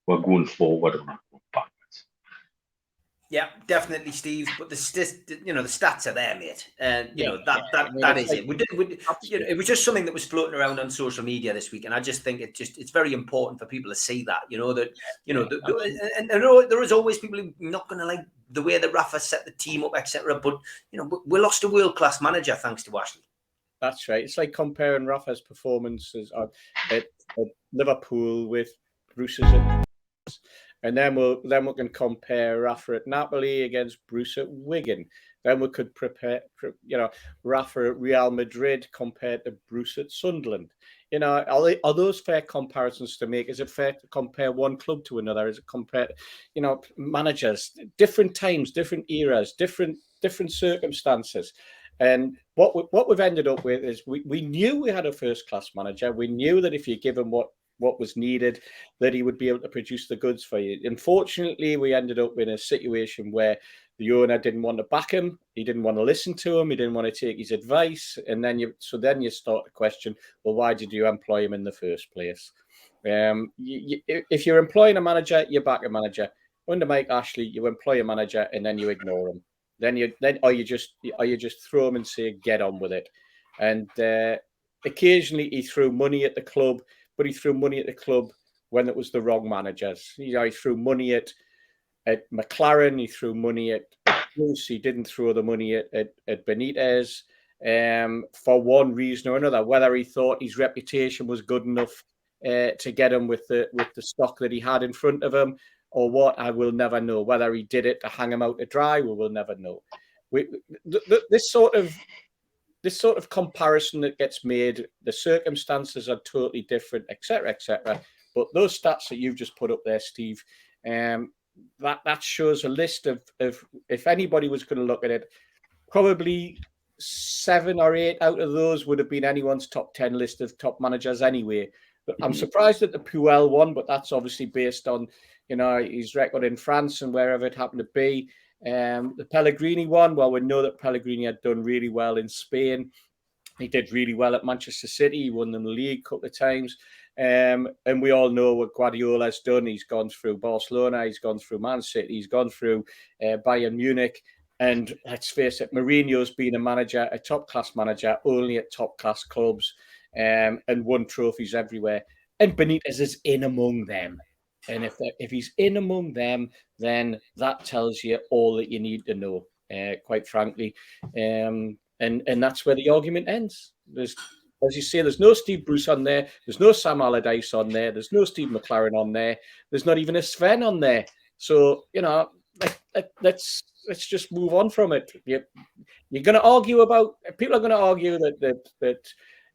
We're going forward and not going backwards. Yeah, definitely, Steve. But the stats are there, mate. And that is it. It was just something that was floating around on social media this week, and I just think it's very important for people to see that. And there is always people who are not going to like the way that Rafa set the team up, etc. But we lost a world-class manager thanks to Ashley. That's right. It's like comparing Rafa's performances at Liverpool with Bruce's And then we can compare Rafa at Napoli against Bruce at Wigan. Then we could Rafa at Real Madrid compared to Bruce at Sunderland. Are those fair comparisons to make? Is it fair to compare one club to another? Is it compare, managers, different times, different eras, different circumstances? And what we've ended up with is we knew we had a first-class manager. We knew that if you give him what was needed, that he would be able to produce the goods for you. Unfortunately, we ended up in a situation where the owner didn't want to back him. He didn't want to listen to him. He didn't want to take his advice. And then you start to question, well, why did you employ him in the first place? If you're employing a manager, you back a manager. Under Mike Ashley, you employ a manager and then you ignore him. Or you just throw him and say, get on with it. And occasionally he threw money at the club, but he threw money at the club when it was the wrong managers. He threw money at McParland. He threw money at Bruce. He didn't throw the money at Benitez for one reason or another. Whether he thought his reputation was good enough to get him with the stock that he had in front of him, or what, I will never know. Whether he did it to hang him out to dry, we will never know. This sort of comparison that gets made, the circumstances are totally different, etc., etc. But those stats that you've just put up there, Steve, that shows a list of if anybody was going to look at it, probably 7 or 8 out of those would have been anyone's top 10 list of top managers anyway. But I'm surprised at the Puel one, but that's obviously based on his record in France and wherever it happened to be. The Pellegrini one, well, we know that Pellegrini had done really well in Spain. He did really well at Manchester City. He won them the league a couple of times. And we all know what Guardiola's done. He's gone through Barcelona. He's gone through Man City. He's gone through Bayern Munich. And let's face it, Mourinho's been a top-class manager, only at top-class clubs, and won trophies everywhere. And Benitez is in among them. And if he's in among them, then that tells you all that you need to know, quite frankly. And that's where the argument ends. As you say, there's no Steve Bruce on there. There's no Sam Allardyce on there. There's no Steve McParland on there. There's not even a Sven on there. So, let's just move on from it. You're going to argue about. People are going to argue that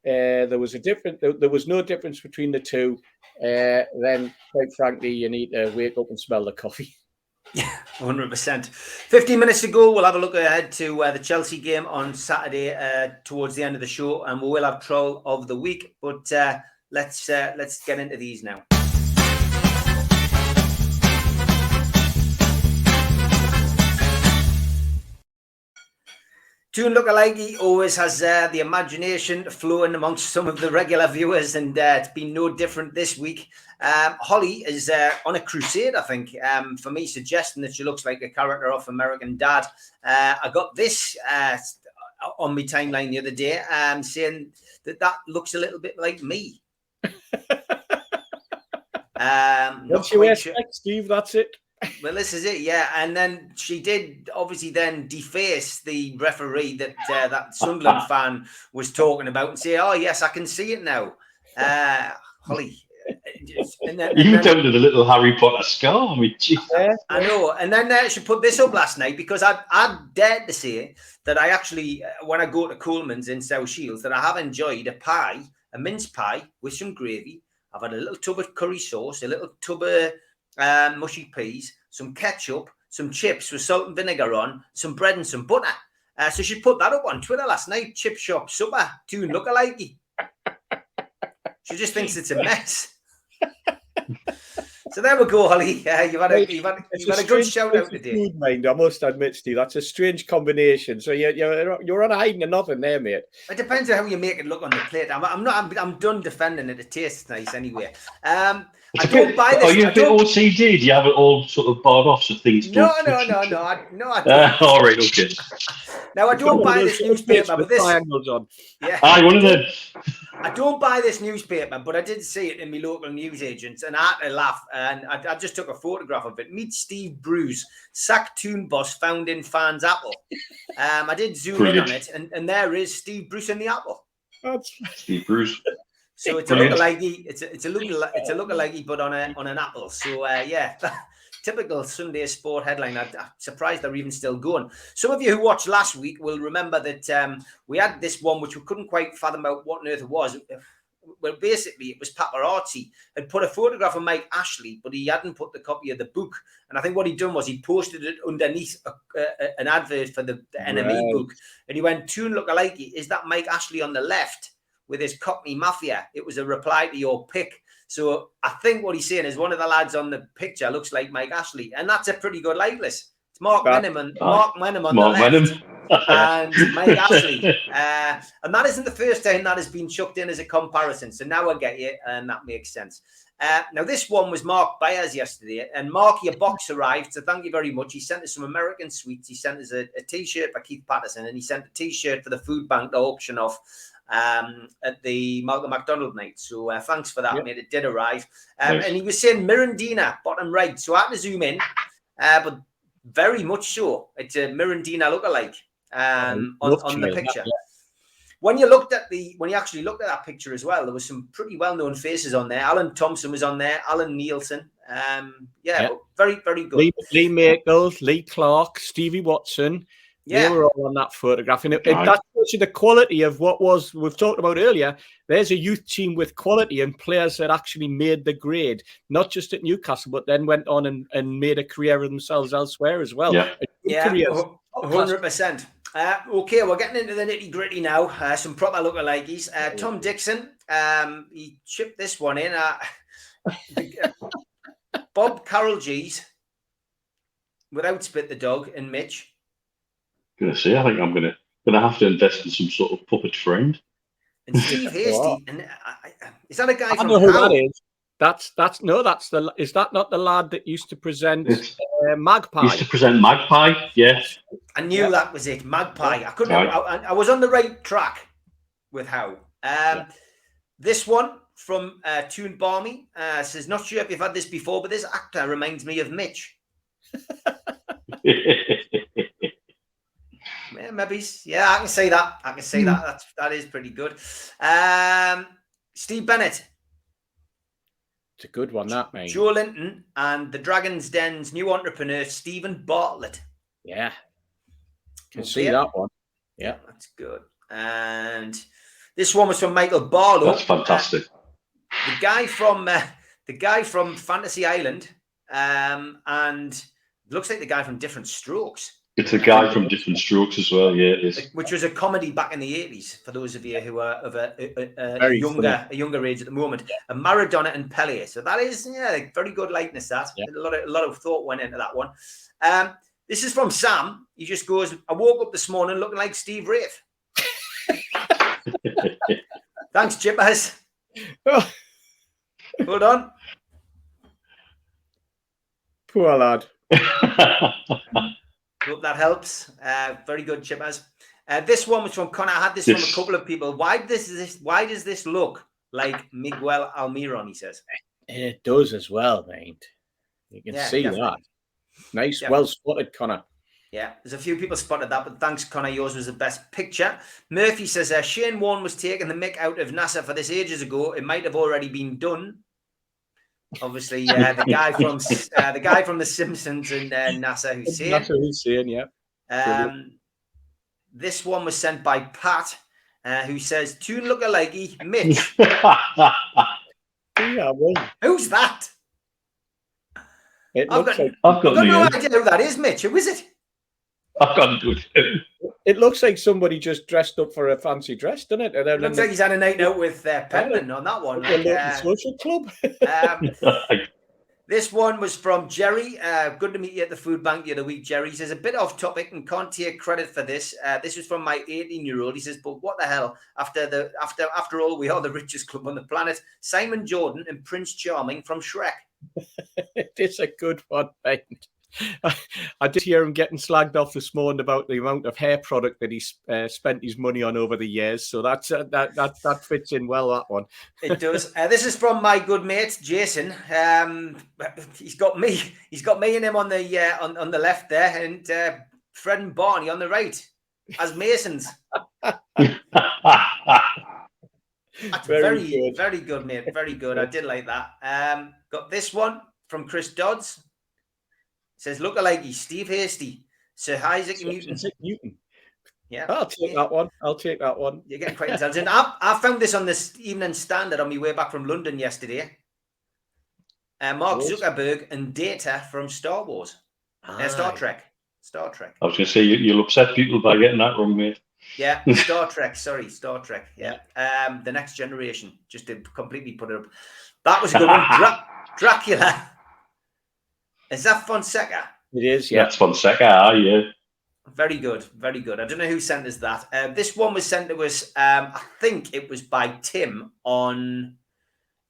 there was no difference between the two. Then, quite frankly, you need to wake up and smell the coffee. Yeah, 100%. 15 minutes to go. We'll have a look ahead to the Chelsea game on Saturday towards the end of the show, and we will have Troll of the Week. But let's get into these now. Tune Lookalike always has the imagination flowing amongst some of the regular viewers, and it's been no different this week. Holly is on a crusade, I think, for me, suggesting that she looks like a character off American Dad. I got this on my timeline the other day, saying that looks a little bit like me. Once you wear specs, Steve, that's it. Well, this is it, yeah. And then she did obviously then deface the referee that that Sunderland fan was talking about and say, "Oh yes, I can see it now." Holly, you down to the little Harry Potter scar. I mean, I know. And then she put this up last night because I dared to say that I actually, when I go to Coleman's in South Shields, that I have enjoyed a mince pie with some gravy. I've had a little tub of curry sauce, a little tub of mushy peas, some ketchup, some chips with salt and vinegar on, some bread and some butter. So she put that up on Twitter last night. Chip shop supper, Tune Lookalike. She just thinks it's a mess. So there we go, Holly. You've had a good shout out today. Food mind, I must admit, Steve. That's a strange combination. So you're on hiding of nothing there, mate. It depends on how you make it look on the plate. I'm done defending it. It tastes nice anyway. I don't buy this. Are you a bit OCD? Do you have it all sort of barred off so things don't? No. I don't. All right, okay. Now I don't buy this newspaper, but this. On. Yeah. Aye, one of them. I don't buy this newspaper, but I did see it in my local newsagents, and I had to laugh. And I just took a photograph of it. Meet Steve Bruce, sack Toon boss found in fans' apple. I did zoom in on it, and there is Steve Bruce in the apple. That's Steve Bruce. So it's a lookalike. It's a lookalike, but on an apple. So yeah, typical Sunday sport headline. I'm surprised they're even still going. Some of you who watched last week will remember that we had this one which we couldn't quite fathom out what on earth it was. Well, basically, it was paparazzi had put a photograph of Mike Ashley, but he hadn't put the copy of the book. And I think what he'd done was he posted it underneath an advert for the NME book. And he went, "Tune look alike. Is that Mike Ashley on the left with his Cockney Mafia?" It was a reply to your pick. So I think what he's saying is one of the lads on the picture looks like Mike Ashley. And that's a pretty good likeness. It's Mark Wenham on the left. And Mike Ashley. And that isn't the first time that has been chucked in as a comparison. So now I get you, and that makes sense. Now, this one was Mark Byers yesterday. And Mark, your box arrived, so thank you very much. He sent us some American sweets. He sent us a T-shirt by Keith Patterson, and he sent a T-shirt for the food bank to auction off at the Malcolm MacDonald night. So thanks for that, mate. It did arrive. And he was saying Mirandina, bottom right. So I had to zoom in, but very much so. It's a Mirandina lookalike. On the picture. When you actually looked at that picture as well, there was some pretty well-known faces on there. Alan Thompson was on there, Alan Nielsen. Very, very good. Lee Mackles, Lee Clark, Stevie Watson. They were all on that photograph. And that's actually the quality of what we've talked about earlier. There's a youth team with quality and players that actually made the grade, not just at Newcastle, but then went on and made a career of themselves elsewhere as well. 100%. Okay, we're getting into the nitty-gritty now. Some proper lookalikes. Tom Dixon, he chipped this one in. Bob Carroll G's, without Spit the Dog, and Mitch. I think I'm gonna have to invest in some sort of puppet friend. And Steve Hasty, and is that a guy from? I don't know who that is. Is that not the lad that used to present Magpie? Used to present Magpie, yes. I knew that was it, Magpie. I couldn't. I was on the right track with how. This one from Toon Barmy says, "Not sure if you've had this before, but this actor reminds me of Mitch." Yeah, maybe. Yeah, I can say that. That is pretty good. Steve Bennett. It's a good one, that, mate. Joe Linton and the Dragon's Den's new entrepreneur, Stephen Bartlett. Yeah. Can see that one. Yeah. That's good. And this one was from Michael Barlow. That's fantastic. The guy from Fantasy Island, and looks like the guy from Different Strokes. It's a guy from Different Strokes as well, yeah, it is. Which was a comedy back in the 80s, for those of you who are of a younger age at the moment. A Maradona and Pele. So that is, very good likeness, that. Yeah. A lot of thought went into that one. This is from Sam. He just goes, "I woke up this morning looking like Steve Wraith." Thanks, Chippers. Hold on. Poor lad. Hope that helps. Very good, Chippers. This one was from Connor. I had this from a couple of people. Why does this look like Miguel Almiron? He says it does as well, mate. You can see that. Nice, well spotted, Connor. Yeah, there's a few people spotted that, but thanks, Connor. Yours was the best picture. Murphy says Shane Warne was taking the mick out of NASA for this ages ago. It might have already been done. Obviously, the guy from The Simpsons and NASA Hussein. NASA Hussein, yeah. This one was sent by Pat, who says, "Tune lookalikey Mitch." Yeah, well. Who's that? I've got no idea who that is, Mitch. Who is it? I've got to do it. It looks like somebody just dressed up for a fancy dress, doesn't it? It looks like he's had a night out with Penman on that one. Social club. This one was from Jerry. Good to meet you at the food bank the other week, Jerry. He says, a bit off topic and can't take credit for this. This was from my 18-year-old. He says, but what the hell? After all, we are the richest club on the planet. Simon Jordan and Prince Charming from Shrek. It's a good one, mate. I did hear him getting slagged off this morning about the amount of hair product that he spent his money on over the years. So that fits in well, that one. It does. This is from my good mate Jason. He's got me and him on the left there, and Fred and Barney on the right as Masons. That's very good, mate. Very good. I did like that. Got this one from Chris Dodds. Says lookalike Steve Hasty, Sir Isaac Newton. Yeah, I'll take that one. You're getting quite intelligent. I found this on this Evening Standard on my way back from London yesterday. Mark Zuckerberg and data from Star Wars. Star Trek. I was going to say, you'll upset people by getting that wrong, mate. Yeah, Star Trek. Sorry, Star Trek. Yeah. The Next Generation. Just to completely put it up. That was a good one. Dracula. Is that Fonseca? It is, yeah. That's Fonseca, yeah. Very good, very good. I don't know who sent us that. This one was sent to us, I think it was by Tim on,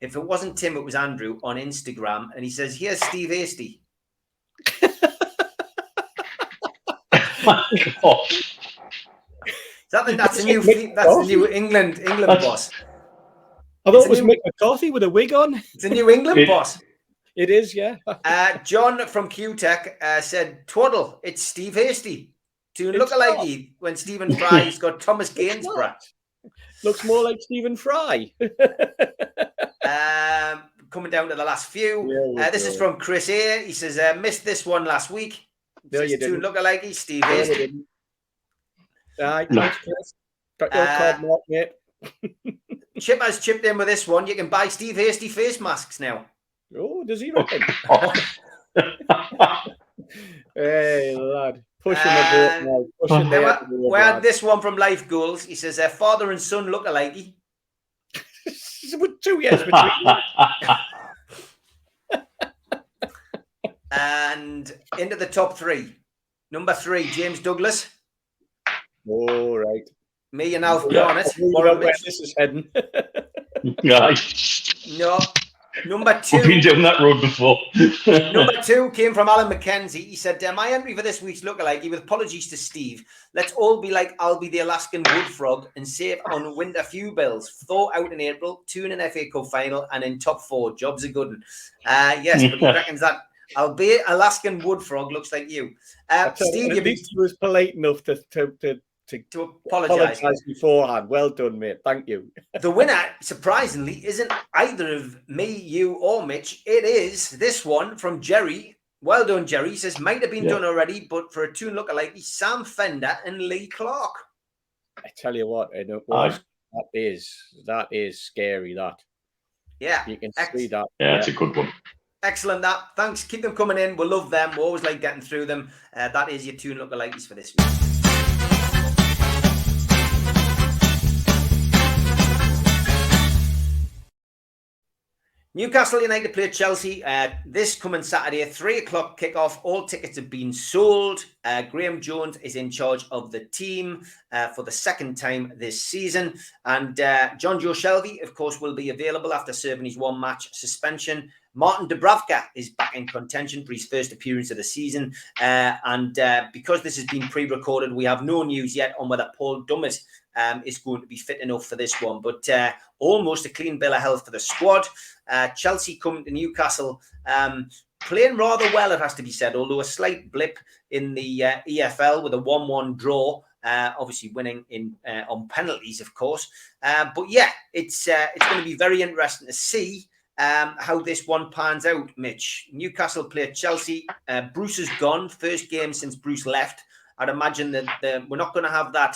if it wasn't Tim, it was Andrew on Instagram. And he says, here's Steve Hasty. My God. That's the new England boss. I thought it was Mick McCarthy with a wig on. It's a New England boss. It is, yeah. John from QTech said, Twaddle, it's Steve Hasty. To look alike when Stephen Fry's got Thomas Gainsborough. Looks more like Stephen Fry. Coming down to the last few. This is from Chris A. He says, missed this one last week. No, you didn't. To look alike Steve Hasty. Thanks, Chris. Got your card mark, mate. Chip has chipped in with this one. You can buy Steve Hasty face masks now. Oh, does he reckon? Hey, lad. Pushing the boat now. We had this one from Life Goals. He says, father and son look alike. 2 years between. And into the top 3. Number 3, James Douglas. All right. Me and Alf Garnett. Where this is heading. No. Number 2. We've been down that road before. Number 2 came from Alan McKenzie. He said, my entry for this week's lookalike, with apologies to Steve, let's all be like I'll be the Alaskan wood frog and save on winter fuel bills. Thaw out in April, 2 in an FA Cup final, and in top 4. Job's a good one. Yes, but he reckons that I'll be Alaskan wood frog looks like you. Steve, at least he was polite enough to apologise beforehand. Well done, mate. Thank you. The winner, surprisingly, isn't either of me, you, or Mitch. It is this one from Jerry. Well done, Jerry. He says, might have been done already, but for a tune lookalike, Sam Fender and Lee Clark. I tell you what, that is scary, that. Yeah. You can see that. Yeah, it's a good one. Excellent, that. Thanks. Keep them coming in. We love them. We always like getting through them. That is your tune lookalikes for this week. Newcastle United play Chelsea this coming Saturday, 3:00 kickoff. All tickets have been sold. Graham Jones is in charge of the team for the second time this season. And John Joe Shelby, of course, will be available after serving his 1-match suspension. Martin Dubravka is back in contention for his first appearance of the season. And because this has been pre-recorded, we have no news yet on whether Paul Dummett is going to be fit enough for this one. But almost a clean bill of health for the squad. Chelsea coming to Newcastle, playing rather well, it has to be said, although a slight blip in the EFL with a 1-1 draw, obviously winning on penalties, of course. But yeah, it's going to be very interesting to see how this one pans out, Mitch. Newcastle play Chelsea. Bruce is gone, first game since Bruce left. I'd imagine that we're not going to have that,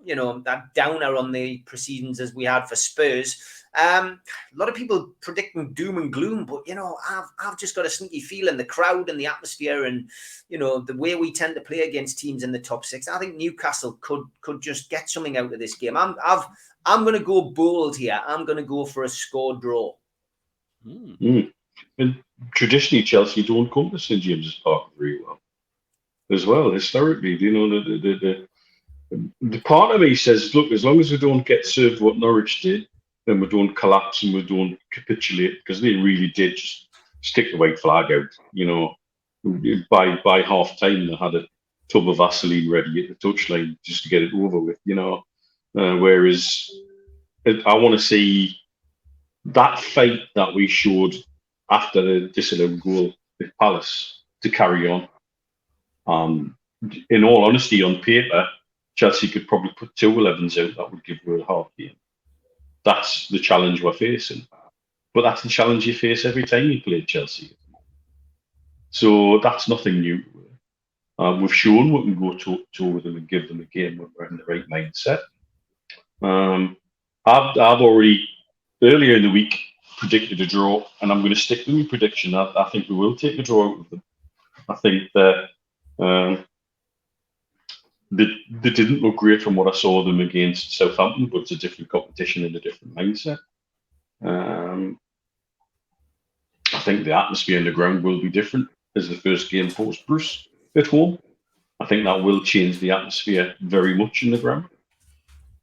that downer on the proceedings as we had for Spurs. A lot of people predicting doom and gloom, but I've just got a sneaky feeling the crowd and the atmosphere and the way we tend to play against teams in the top 6. I think Newcastle could just get something out of this game. I'm going to go bold here. I'm going to go for a score draw. And traditionally, Chelsea don't come to St James's Park very well, as well. Historically, the part of me says, look, as long as we don't get served what Norwich did, then we don't collapse and we don't capitulate, because they really did just stick the white flag out. By half time, they had a tub of Vaseline ready at the touchline just to get it over with. Whereas I want to see that fight that we showed after the disallowed goal with Palace to carry on. In all honesty, on paper, Chelsea could probably put 2 11s out. That would give her a half game. That's the challenge we're facing. But that's the challenge you face every time you play Chelsea. So that's nothing new. We've shown we can go toe with them and give them a game when we're in the right mindset. I've already earlier in the week predicted a draw, and I'm going to stick with my prediction. I think we will take a draw out of them. I think that they didn't look great from what I saw them against Southampton, but it's a different competition and a different mindset. I think the atmosphere in the ground will be different as the first game post Bruce at home. I think that will change the atmosphere very much in the ground.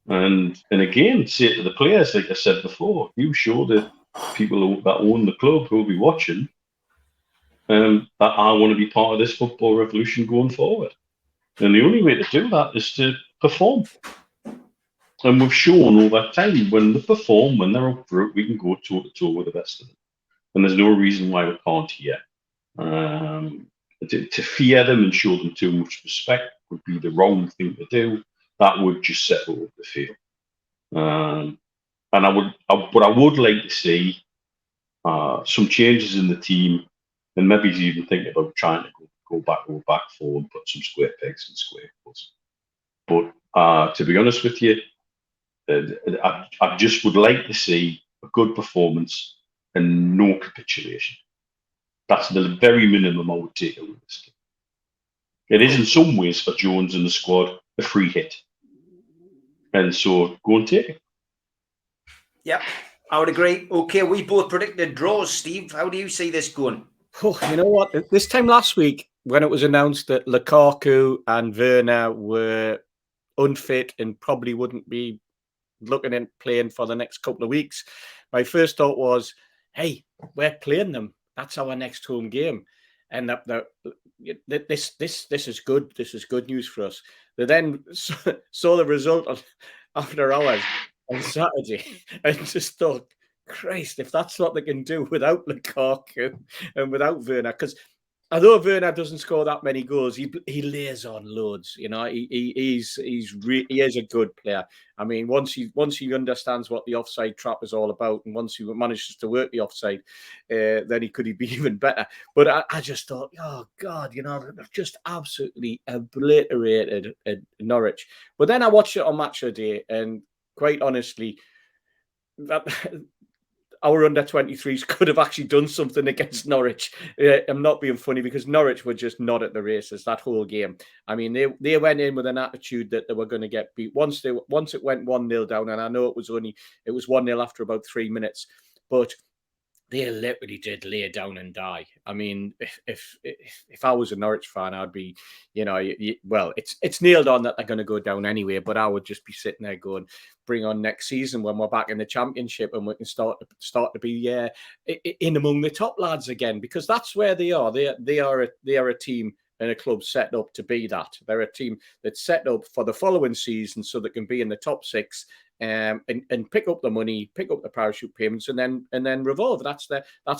And again, say to the players, like I said before, you show the people that own the club who will be watching that I want to be part of this football revolution going forward. And the only way to do that is to perform. And we've shown over time when they perform, when they're up for it, we can go toe to toe with the best of them. And there's no reason why we can't here. To fear them and show them too much respect would be the wrong thing to do. That would just settle the field. And I would like to see some changes in the team, and maybe even think about trying to go back forward and put some square pegs in square holes. But to be honest with you, I just would like to see a good performance and no capitulation. That's the very minimum I would take out of this game. It is in some ways for Jones and the squad a free hit. And so go and take it. Yeah, I would agree. Okay, we both predicted draws. Steve, how do you see this going? Oh, you know what? This time last week, when it was announced that Lukaku and Werner were unfit and probably wouldn't be looking at playing for the next couple of weeks, my first thought was, hey, we're playing them. That's our next home game. And this is good. This is good news for us. They then saw the result after hours on Saturday and just thought, Christ, if that's what they can do without Lukaku and without Werner, because although Werner doesn't score that many goals, he lays on loads. You know, he is a good player. I mean, once he understands what the offside trap is all about, and once he manages to work the offside, then he could be even better. But I just thought, oh God, you know, they've just absolutely obliterated Norwich. But then I watched it on Match of the Day, and quite honestly, that. Our under-23s could have actually done something against Norwich. I'm not being funny, because Norwich were just not at the races that whole game. I mean, they went in with an attitude that they were going to get beat. Once it went 1-0 down, and I know it was 1-0 after about 3 minutes, but they literally did lay down and die. I mean, if I was a Norwich fan, I'd be, you know, well, it's nailed on that they're going to go down anyway. But I would just be sitting there going, bring on next season when we're back in the Championship and we can start to be in among the top lads again, because that's where they are. They are a team and a club set up to be that. They're a team that's set up for the following season so they can be in the top 6. And pick up the money, pick up the parachute payments, and then revolve. That's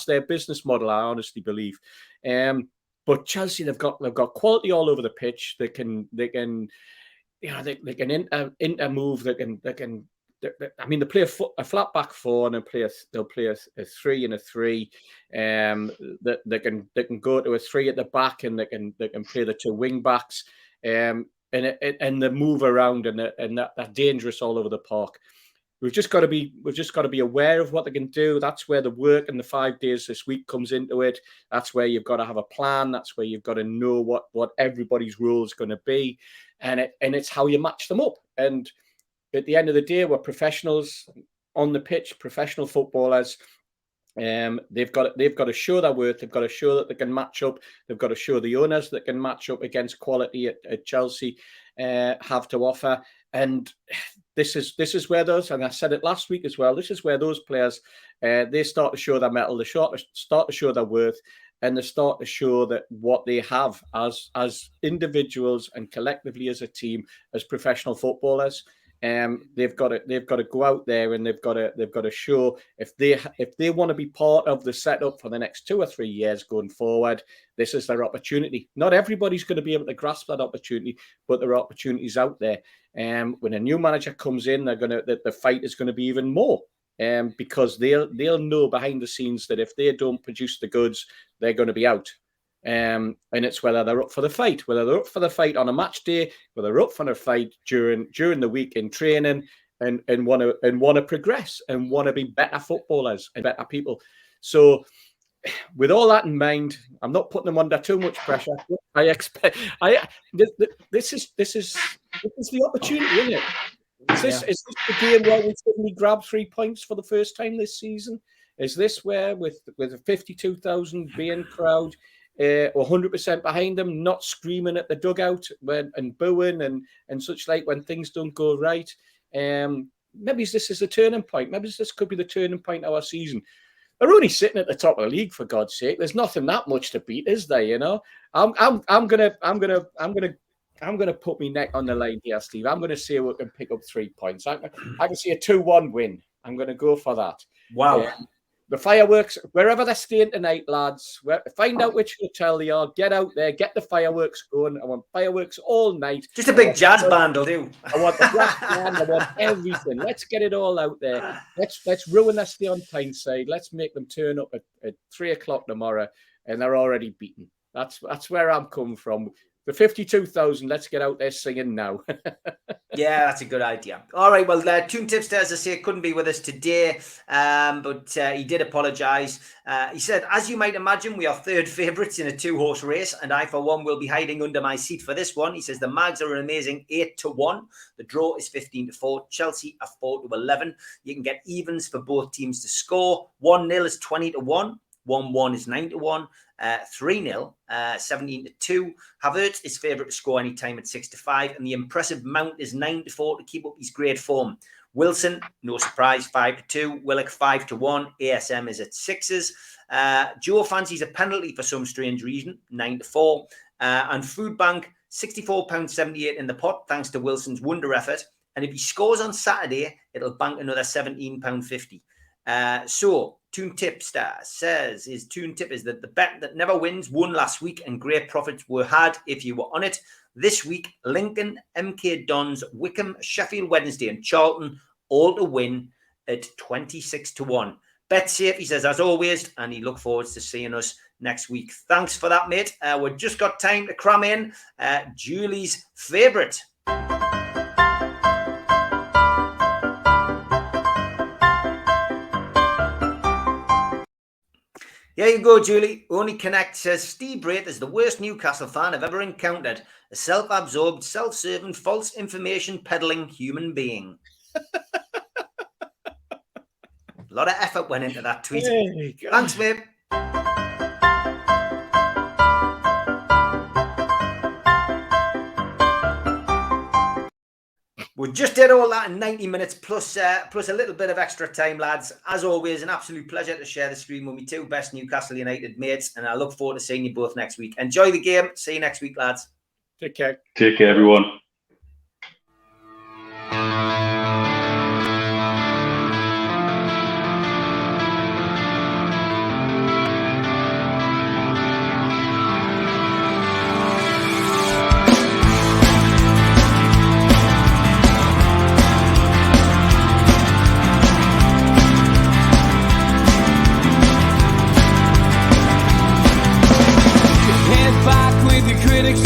their business model, I honestly believe. But Chelsea, they've got quality all over the pitch. They can intermove. They can. I mean, they play a flat back 4 and they'll play a 3 and a 3. That they can go to a 3 at the back, and they can play the 2 wing backs. And they move around, and they're dangerous all over the park. We've just got to be aware of what they can do. That's where the work and the 5 days this week comes into it. That's where you've got to have a plan. That's where you've got to know what everybody's role is going to be, and it's how you match them up. And at the end of the day, we're professionals on the pitch, professional footballers. They've got to show their worth. They've got to show that they can match up. They've got to show the owners that can match up against quality at Chelsea have to offer. And this is where those, and I said it last week as well, this is where those players they start to show their mettle. They start to show their worth, and they start to show that what they have as individuals and collectively as a team, as professional footballers. They've got to go out there, and they've got to show if they want to be part of the setup for the next 2 or 3 years going forward. This is their opportunity. Not everybody's going to be able to grasp that opportunity, but there are opportunities out there. When a new manager comes in, the fight is going to be even more. Because they'll know behind the scenes that if they don't produce the goods, they're going to be out. And it's whether they're up for the fight, whether they're up for the fight on a match day, whether they're up for the fight during the week in training, and want to progress and want to be better footballers and better people. So, with all that in mind, I'm not putting them under too much pressure. I expect this is the opportunity, isn't it? Is this the game where we suddenly grab 3 points for the first time this season? Is this where, with a 52,000 being crowd, 100% behind them, not screaming at the dugout and booing and such like when things don't go right? Maybe this is a turning point. Maybe this could be the turning point of our season. They're only sitting at the top of the league, for God's sake. There's nothing that much to beat, is there? You know, I'm gonna put my neck on the line here, Steve. I'm gonna see if we can pick up 3 points. I can see a 2-1 win. I'm gonna go for that. Wow. The fireworks, wherever they're staying tonight, lads, find out which hotel they are, get out there, get the fireworks going. I want fireworks all night. Just a big jazz band will do. I want the brass band, I want everything. Let's get it all out there. Let's ruin their stay on Tyneside. Let's make them turn up at 3 o'clock tomorrow and they're already beaten. That's where I'm coming from. The 52,000, let's get out there singing now. Yeah, that's a good idea. All right, well, Toon Tipster, as I say, couldn't be with us today, but he did apologise. He said, as you might imagine, we are third favourites in a 2-horse race, and I, for one, will be hiding under my seat for this one. He says, the Mags are an amazing 8-1. The draw is 15-4. Chelsea are 4-11. You can get evens for both teams to score. 1-0 is 20-1. 1-1 is 9-1. 3-0, 17-2. Havertz is favourite to score any time at 6-5, and the impressive Mount is 9-4 to keep up his great form. Wilson, no surprise, 5-2. Willock 5-1. ASM is at 6s. Joe fancies a penalty for some strange reason, 9-4. And Food Bank, £64.78 in the pot, thanks to Wilson's wonder effort. And if he scores on Saturday, it'll bank another £17.50. So Toon Tipster says his Toon Tip is that the bet that never wins won last week and great profits were had if you were on it. This week, Lincoln, MK Dons, Wickham, Sheffield Wednesday and Charlton all to win at 26-1. Bet safe, he says, as always, and he looks forward to seeing us next week. Thanks for that, mate. We've just got time to cram in Julie's favourite. Here you go, Julie. Only Connect says, Steve Braith is the worst Newcastle fan I've ever encountered. A self-absorbed, self-serving, false information peddling human being. A lot of effort went into that tweet. Thanks, mate. We just did all that in 90 minutes plus a little bit of extra time, lads. As always, an absolute pleasure to share the screen with my two best Newcastle United mates, and I look forward to seeing you both next week. Enjoy the game. See you next week, lads. Take care. Take care, everyone. Critics